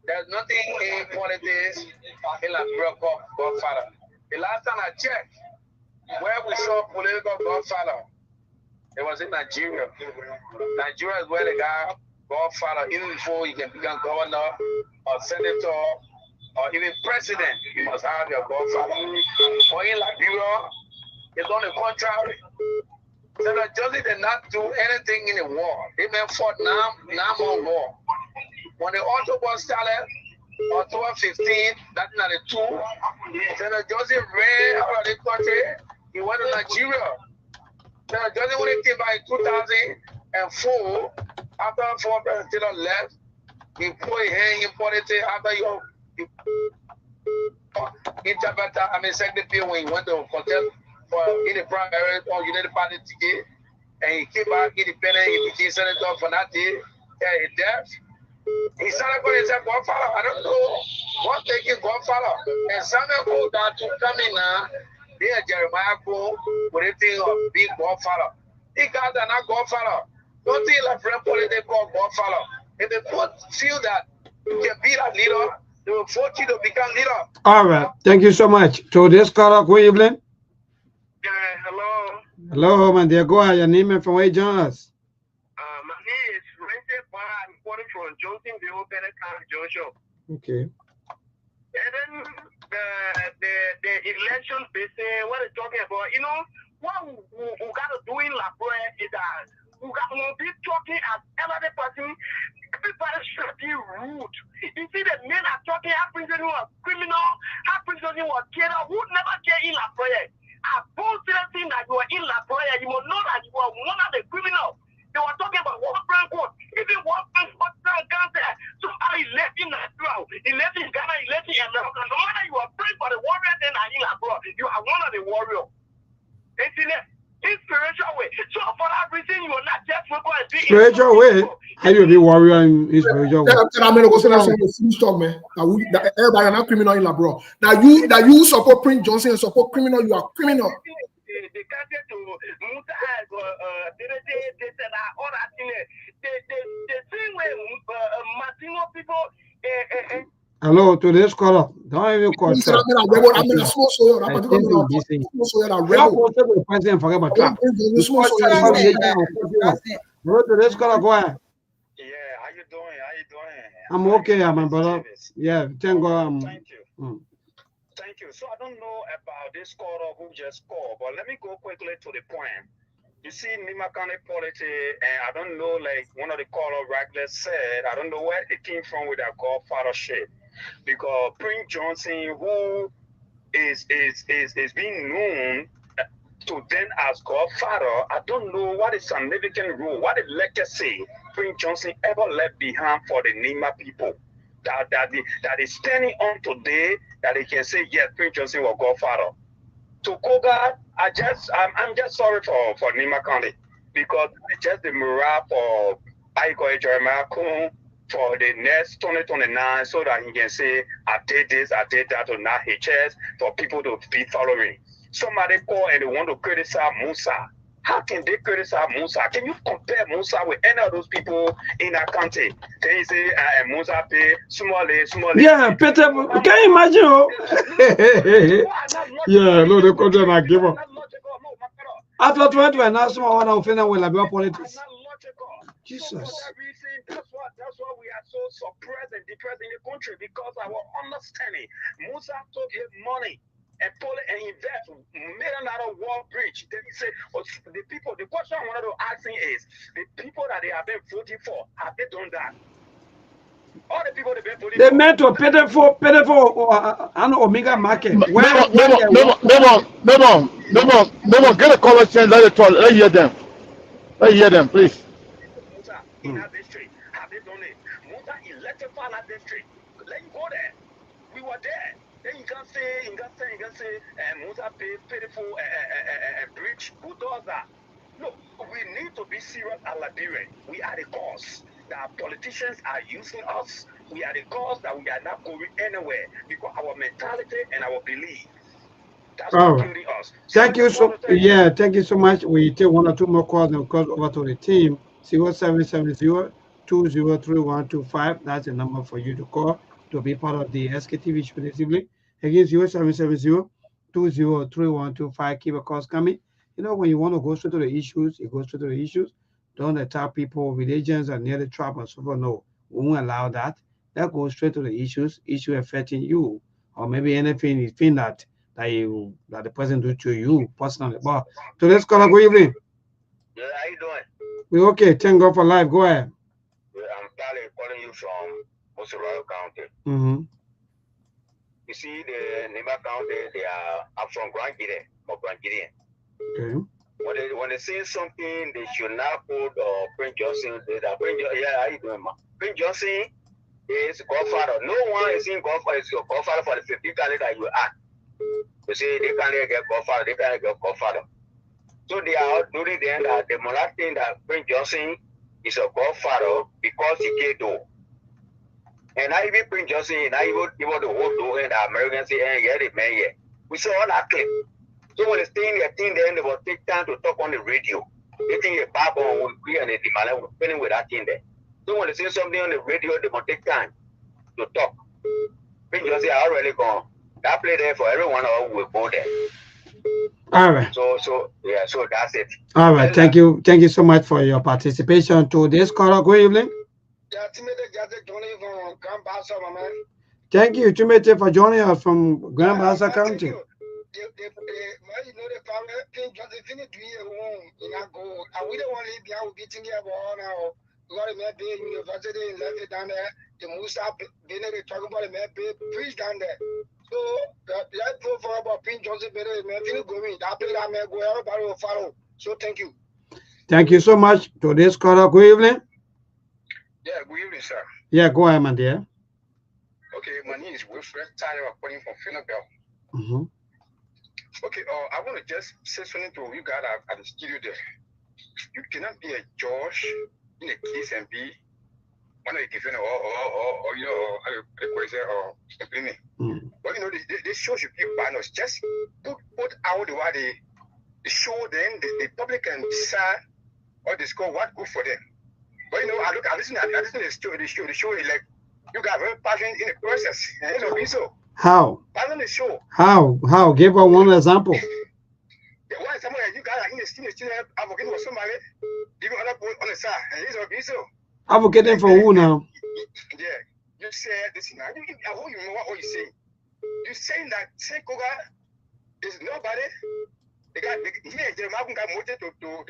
there's nothing in politics in Liberia called Godfather. The last time I checked, where we saw political Godfather, it was in Nigeria. Nigeria is where they got Godfather, even before you can become governor or senator or even president, you must have your Godfather. But in Liberia, it's on the contrary. Senator Joseph did not do anything in the war. They been fought now war. When the October started, October 15, 1992, Senator Joseph ran out of the country. He went to Nigeria. Senator Joseph, when he came back in 2004, after four presidents left, he put his hand in politics after your secretary when he went to contest for in the primary or United Party ticket, and he came back independent, he became senator for that day, and he deaf. He started calling himself Godfather. I don't know what taking Godfather. And Samuel go down to come in now, there Jeremiah go with a thing of big Godfather. He got that not Godfather. Don't think like friend politics called Godfather. If they feel that you can be a leader, they will vote you to become leader. All right. Thank you so much. To this caller, good evening. Yeah, hello. Hello, my dear. Go ahead. Your name and from where you join us. My name is Rented Bar. I'm calling from Johnsonville, Better County, Georgia. Okay. And then the election, they say, what they're talking about, you know, what we got to do in La Brea is that we got to be talking as another person. Everybody should be rude. You see, the men are talking, how Prince was criminal, how Prince was killer, who never care in La Brea. I both saying that you were in La Brea, you will know that you were one of the criminals. They were talking about one friend quote. Even one friend quote cancer. Somebody left in Nigeria, he left in Ghana, he left in America. No matter you are praying for the warrior, then in La Brea, you are one of the warriors. It's in a spiritual way. So for that reason, you will not just go and be spiritual way. How do you be warrior in spiritual way? I'm gonna go say that talk, man. Everybody not criminal in Labro. Now you support Prince Johnson and support criminal, you are criminal. They can't get to Muta they said all that thing. The thing where Martino people hello, to this caller. Don't even call trap. I'm in a small soil. I'm to this caller, go ahead. Yeah, how you doing? I'm okay, my brother. Yeah, thank God. Thank you. Thank you. So I don't know about this caller who just called, but let me go quickly to the point. You see, Nimba County politics, and I don't know, like one of the caller rightly said, I don't know where it came from with that godfathership. Because Prince Johnson, who is being known to them as Godfather, I don't know what is significant role, what the legacy Prince Johnson ever left behind for the Nimba people that is standing on today, that they can say, yes, Prince Johnson was Godfather. To Koga, I'm just sorry for Nimba County, because it's just the morale for Jeremiah Kuhn for the next 2029, so that he can say, I did this, I did that, to not his chest, for people to be following. Somebody call and they want to criticize Musa. How can they criticize Musa? Can you compare Musa with any of those people in our country? Then you say, Musa pay small. Yeah, Peter, can you imagine? Yeah, no, the country not give up. After 2029, someone will finish with Liberia politics. Jesus. That's why we are so suppressed and depressed in the country, because our understanding. Musa took his money and pull it and invest $1 million wall bridge. Then he said, the question I wanted to ask him is, the people that they have been voting for, have they done that? All the people they've been voting They for. meant to pitiful, and Omega Market. No Where more, no more, they no more, no more, no more, no more, no more. Get a common sense. Let it talk. Let hear them. Let hear them, please. Musa in our district. Have they done it? Musa elected for our district. Let you go there. We were there. Then you can say, Musa pay pitiful bridge. Who does that? No, we need to be serious as Liberians. We are the cause that politicians are using us. We are the cause that we are not going anywhere because our mentality and our belief. That's All what right. killing us. Thank you so thank you so much. We take 1 or 2 more calls and cross over to the team. 0770-203125. That's the number for you to call to be part of the SKTV exclusively. Again, 0770-203125. Keep a calls coming. You know, when you want to go straight to the issues, you go straight to the issues. Don't attack people, religions, and near the trap and so forth. No, we won't allow that. That goes straight to the issue affecting you, or maybe anything you think that the person do to you personally. But today's caller, good evening. Yeah, how you doing? We okay. Thank God for life. Go ahead. I'm Tali calling you from Musoroyo County. You see, the Nimba County, they are up from Grand Gideon or Grand Gideon. Okay. When they say something, they should not put Prince Johnson. How you doing, ma? Prince Johnson is godfather. No one is in godfather. Is your godfather for the 50 candidate that you are. You see, they can't get godfather. They can't get godfather. So they are out doing then that the monarch thing that Prince Johnson is a godfather because he came to. And I even Prince Johnson, and I even the whole door and the Americans say, hey, yeah, the man here. We saw all that clip. So when they stay in their thing, then they will take time to talk on the radio. They think a Bible will agree and the demand will finish with that thing there. So when they say something on the radio, they will take time to talk. Prince Johnson are already gone. That play there for everyone who will go there. All right. So that's it. All right. Thank you so much for your participation to this caller. Good evening. Thank you, Timothy, for joining us from Grand Bassa County. The Musa Benedict talking about the preach down there. So let's go for about Prince Johnson Benedict, man. Feel going. That play that man go, everybody will follow. So thank you. Thank you so much to this caller. Good evening. Yeah, good evening, sir. Yeah, go ahead, my dear. Okay, my name is Wilfred Tyler, calling from Finnerbell. Okay, I want to just say something to you guys at the studio there. You cannot be a judge in a case and be one of the defendant or you know, complaining. But you know, this shows you keep banners. Just put out the way they show them, the public can decide or discover what good for them. But you know, I listen to the show is like you got very passionate in the process. And you know, so how? Passion the show. How? Give us one example. Yeah, one example you got in the student advocating for somebody, even other people on the side, and it's okay, so. Advocating for who now? Yeah, you say this now. You know what you say. You saying that Sekoga is nobody. They got Jeremiah got motive to bring on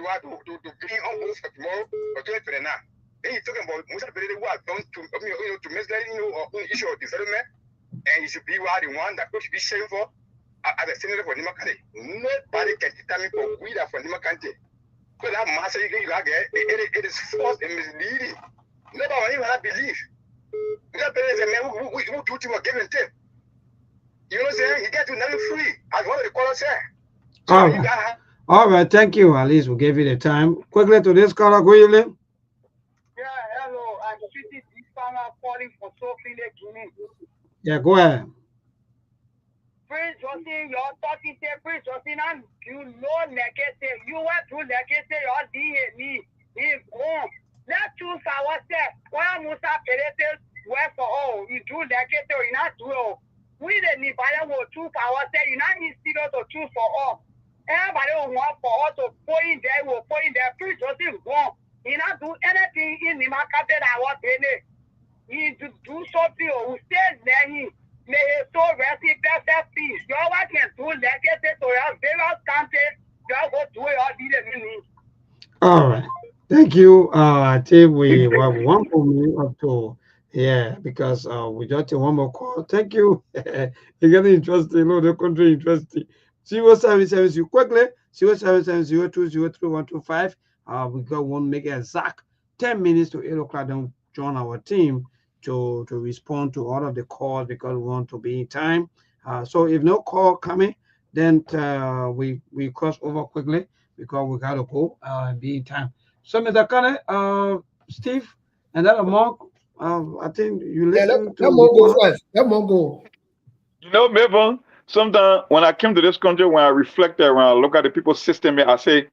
both for tomorrow or 20 now. Then you're talking about Musa Belede who have done to mislead or issue of development, and you should be the one that should be shamed for as a senator for Nimba County. Nobody can determine for we that for Nimba County. So that master you get it is false and misleading. Nobody even have belief. That is a man who do to give and take. You know what I'm saying? He get to nothing free, as one of the callers said. So All right, thank you. At least we gave you the time. Quickly to this caller, good evening. Yeah, hello. I'm Sweetie Dispana calling for Sophie Guinea. Yeah, go ahead. Prince Johnson, your talking say Prince Johnson, and you know Lekete. You went through Lekete, your DNA. He's gone. Let's choose ourselves. Why Musa Perete work for all? You do Lekete, you not do all. We the Nibaya will choose ourselves. You not institute to choose for all. Everybody will want for us to point there, will point there. Prince Johnson gone. He not do anything in Nimba County that was in it. He do something or who stays there. May his soul rest in perfect peace. You all can do Lekete to your various countries. You all go do it all the All right. Thank you. I think we have 1 more minute up to Yeah, because we got one more call. Thank you. You're getting interesting. You know, the country interesting. 0770 quickly. 0770203125. We got one make exact 10 minutes to 8 o'clock. Then join our team to respond to all of the calls because we want to be in time. So if no call coming, then we cross over quickly because we gotta go and be in time. So Mr. Kane, Steve, and that Mark. I think you Yeah, listen let to more go first. Let more go. You know, Mabel, sometimes when I came to this country, when I reflected, when I look at the people's system, I say,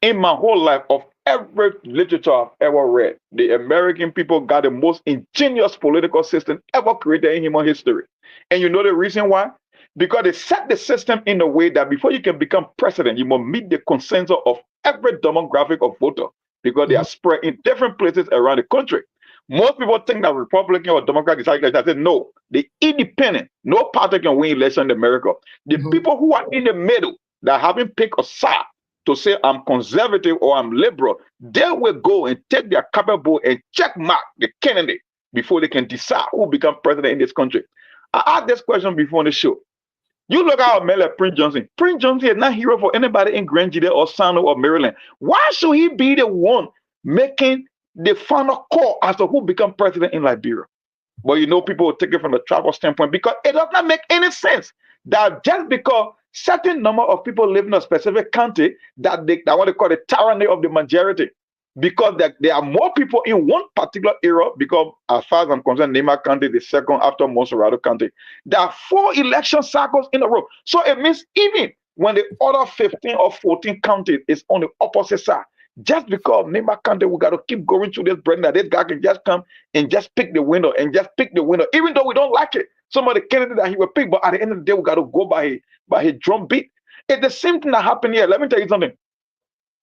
in my whole life, of every literature I've ever read, the American people got the most ingenious political system ever created in human history. And you know the reason why? Because they set the system in a way that before you can become president, you must meet the consensus of every demographic of voter because they are spread in different places around the country. Most people think that Republican or Democrat decide like that. I said, no, the independent, no party can win election in America. The people who are in the middle that haven't picked a side to say I'm conservative or I'm liberal, they will go and take their cupboard and check mark the candidate before they can decide who become president in this country. I asked this question before on the show. You look at a man like Prince Johnson. Prince Johnson is not hero for anybody in Grand Judea or Sano or Maryland. Why should he be the one making the final call as to who become president in Liberia? But you know, people will take it from the tribal standpoint because it does not make any sense that just because certain number of people live in a specific county that what they call the tyranny of the majority, because there are more people in one particular area, because as far as I'm concerned, Nimba County is the second after Monserrado County. There are 4 election cycles in a row. So it means even when the other 15 or 14 counties is on the opposite side, just because Nimba County, we got to keep going through this brain that this guy can just come and just pick the winner and just pick the winner, even though we don't like it. Some of the candidates that he will pick, but at the end of the day, we got to go by his drum beat. It's the same thing that happened here. Let me tell you something.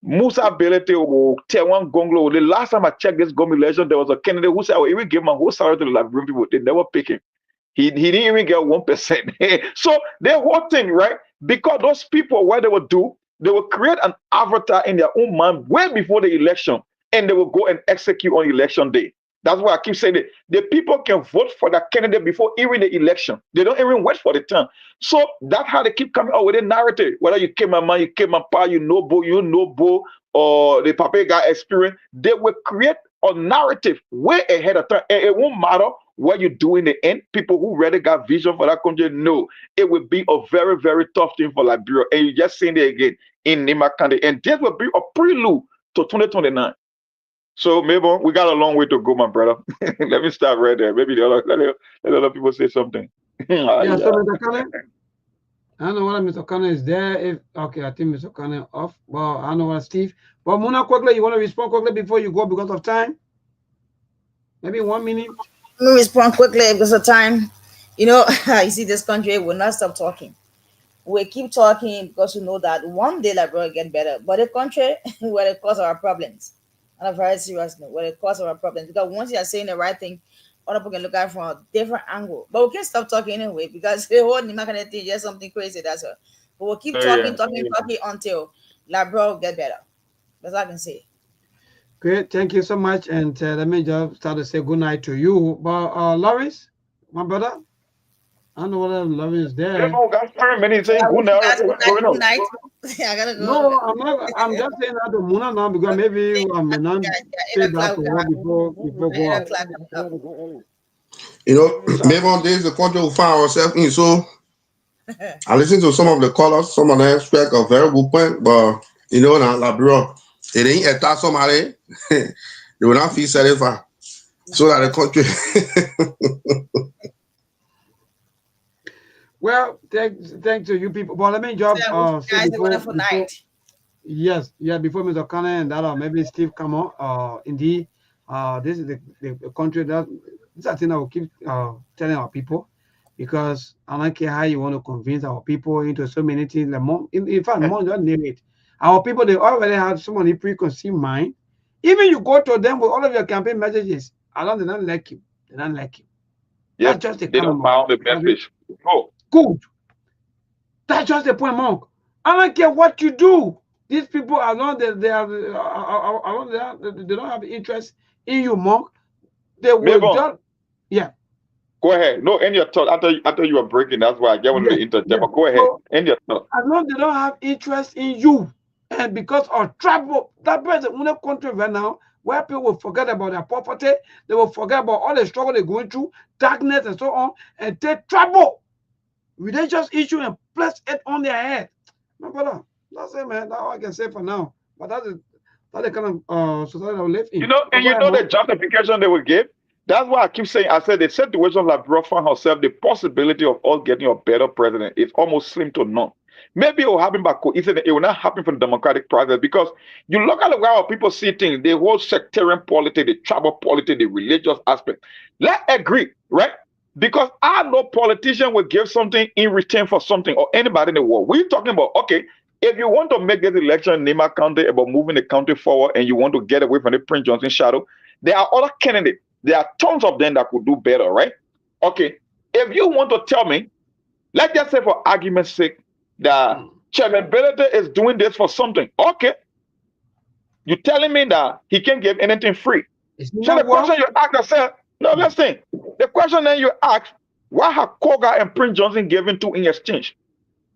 Musa Belete or Tewan Gonglo, the last time I checked this government election, there was a candidate who said, I will even give my whole salary to the Liberian people. They never pick him. He didn't even get 1%. So the whole thing, right? Because those people, what they would do, they will create an avatar in their own mind way before the election, and they will go and execute on election day. That's why I keep saying that the people can vote for the candidate before even the election. They don't even wait for the turn. So that's how they keep coming out with a narrative. Whether you came a man, you came a pa, you know Bo, or the Papa guy experience, they will create a narrative way ahead of time. And it won't matter what you do in the end. People who really got vision for that country know it will be a very, very tough thing for Liberia. And you just saying it again in Nimba County. And this will be a prelude to 2029. So maybe we got a long way to go, my brother. Let me stop right there. Maybe let other people say something. Yeah, so Mr. Kane, I don't know whether Mr. Kane is there. If okay, I think Mr. Kane off. Well, I don't know what Steve. But Muna, quickly, you want to respond quickly before you go because of time? Maybe 1 minute. Let me respond quickly because of time. You know, you see, this country will not stop talking. We keep talking because we know that one day Liberia will get better. But the country will cause our problems. On a very serious note, will cause our problems. Because once you are saying the right thing, other people can look at it from a different angle. But we can't stop talking anyway because the whole Nimba County thing is just something crazy. That's all. But we'll keep talking until Liberia will get better. That's all I can say. Great, thank you so much. And let me just start to say good night to you. But Lawrence, my brother, I don't know whether Lawrence is there. Minutes saying good night. Good night. I gotta go. No, I'm not. I'm just saying that to Muna now because maybe I may not say that to her before go out. You know, maybe on days the country will find ourselves in. So I listen to some of the callers, some of them expect a very good point, but you know, now Liberia, they didn't attack somebody, they will not feel satisfied. So that the country. Well, thanks to you people. But let me jump. Guys, a wonderful night. Yes, before Mr. Kane and that, maybe Steve come on. Indeed, this is the country that this is a thing I will keep telling our people because I don't care how you want to convince our people into so many things. Like in fact, more don't name it. Our people, they already have so many preconceived mind. Even you go to them with all of your campaign messages, they don't like you. They don't like you. Yes, that's just the they don't found the message. Oh. Good. That's just the point, Monk. I don't care what you do. These people are not they don't have interest in you, Monk. They will just Yeah. Go ahead. No, end your thought. After you were breaking, that's why I get one of the interject. Yeah. But go ahead. So, End your thought. as long as they don't have interest in you, and because of trouble, that person in a country right now where people will forget about their poverty, they will forget about all the struggle they're going through, darkness and so on, and take trouble, religious issue, and place it on their head. My brother, that's it, man. That's all I can say for now. But that's the kind of society that we live in. You know, and you know the justification they will give. That's why I keep saying, I said the situation like Biafra herself, the possibility of us getting a better president is almost slim to none. Maybe it will happen by coincidence. It will not happen for the democratic process because you look at the way how people see things, the whole sectarian politics, the tribal politics, the religious aspect. Let's agree, right? Because I know politician will give something in return for something, or anybody in the world. We're talking about, okay, if you want to make this election in Nimba County about moving the county forward and you want to get away from the Prince Johnson shadow, there are other candidates. There are tons of them that could do better, right? Okay, if you want to tell me, let's just say for argument's sake, that Chairman Belete is doing this for something. Okay, you're telling me that he can't give anything free. So the question you ask yourself, no, listen, the question then you ask, what have Koga and Prince Johnson given to in exchange?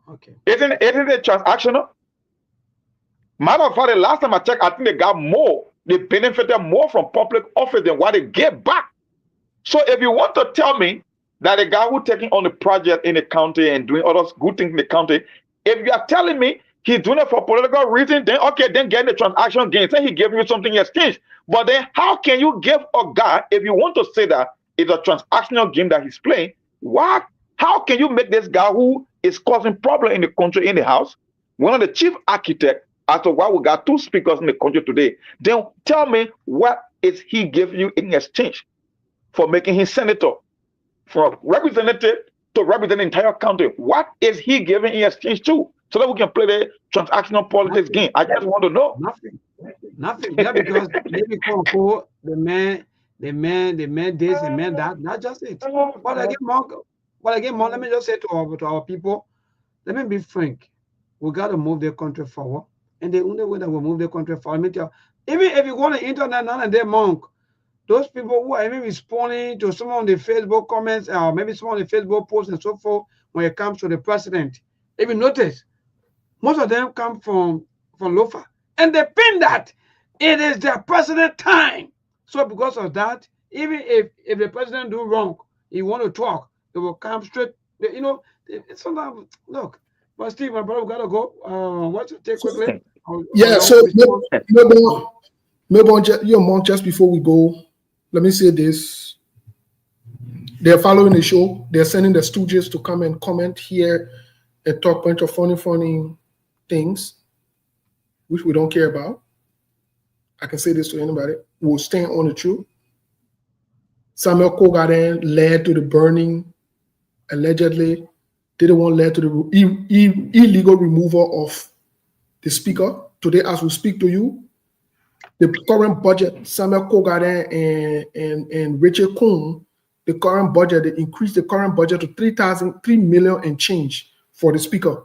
Okay. Isn't it transactional? Matter of fact, the last time I checked, I think they got more. They benefited more from public office than what they get back. So if you want to tell me that a guy who's taking on the project in the county and doing other good things in the county, if you are telling me he's doing it for political reasons, then okay, then get the transaction gain. Say he gave you something in exchange. But then how can you give a guy, if you want to say that it's a transactional game that he's playing, what? How can you make this guy who is causing problem in the country, in the house, one of the chief architects, as to why we got 2 speakers in the country today, then tell me what is he giving you in exchange for making him senator, from representative to represent the entire county? What is he giving in exchange to? So that we can play the transactional politics game. I just want to know. Nothing. Yeah, because maybe quote the man this, the man that. Not just it. But again, more, let me just say to our people, let me be frank. We got to move the country forward. And the only way that we move the country forward, let me tell you, even if you go on the internet now and then, Monk, those people who are even responding to some of the Facebook comments or maybe some of the Facebook posts and so forth when it comes to the president, if you notice, most of them come from Lofa. And they pin that it is their president time. So because of that, even if the president do wrong, he want to talk, they will come straight. You know, sometimes, look, but Steve, my brother, we got to go. What's your take quickly? Yeah, so maybe just before we go, let me say this. They're following the show. They're sending the stooges to come and comment here and talk a bunch of funny things, which we don't care about. I can say this to anybody. We'll stand on the truth. Samuel Kogaden led to the burning, allegedly. Didn't want led to the illegal removal of the speaker. Today, as we speak to you, the current budget, Samuel Kogaden and Richard Kuhn, the current budget, they increased the current budget to $3 million and change for the speaker,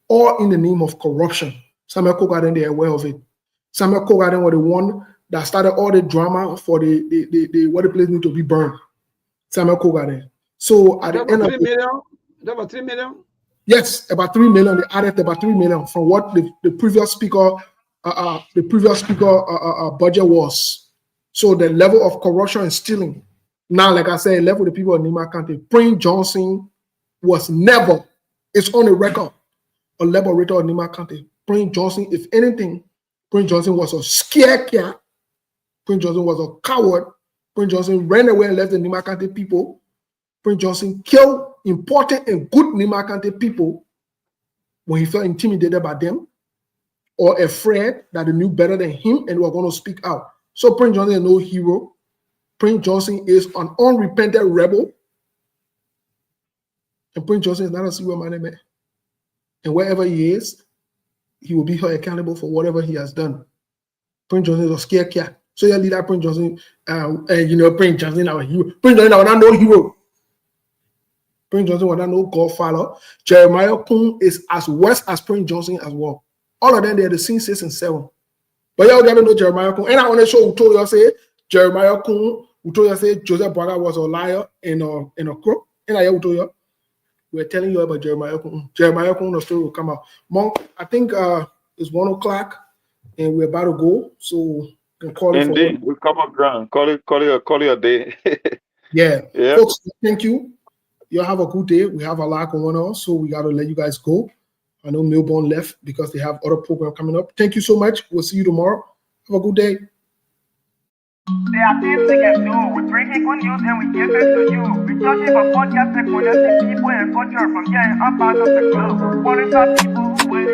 all in the name of corruption. Samuel Kogaden, they are aware of it. Samuel Kogaden was the one that started all the drama for the what the place need to be burned. Samuel Kogaden. So at the end of about 3 million? Yes, about 3 million. They added about 3 million from what the previous speaker budget was. So the level of corruption and stealing. Now, like I said, level the people of Nimba County. Prince Johnson was never, it's on the record, a liberator of Nimba County. Prince Johnson, if anything, Prince Johnson was a scared cat. Prince Johnson was a coward. Prince Johnson ran away and left the Nimba County people. Prince Johnson killed important and good Nimba County people when he felt intimidated by them or afraid that they knew better than him and they were going to speak out. So Prince Johnson is no hero. Prince Johnson is an unrepentant rebel. And Prince Johnson is not a single-minded man. And wherever he is, he will be held accountable for whatever he has done. Prince Johnson is a scared cat. So you lead that Prince Johnson, Prince Johnson, our hero. Prince Johnson was not no hero. Prince Johnson was not no godfather. Jeremiah Kuhn is as worse as Prince Johnson as well. All of them, they're the scene 6 and 7. But y'all gotta know Jeremiah Kuhn. And I want to show who told y'all say Jeremiah Kuhn Utoya said Joseph Braga was a liar and a crook. And I Utoya, we're telling you about Jeremiah. Jeremiah the story will come out. Monk, I think it's 1 o'clock and we're about to go. So we can call it. Indeed, we cover ground. Call it a day. Yeah. Yeah. Folks, thank you. You have a good day. We have a lot going on, so we got to let you guys go. I know Melbourne left because they have other program coming up. Thank you so much. We'll see you tomorrow. Have a good day. There are things we can do. We bring in good news and we give it to you. We touch it for podcast and connecting people and culture from here and up out of the globe. What is our people who will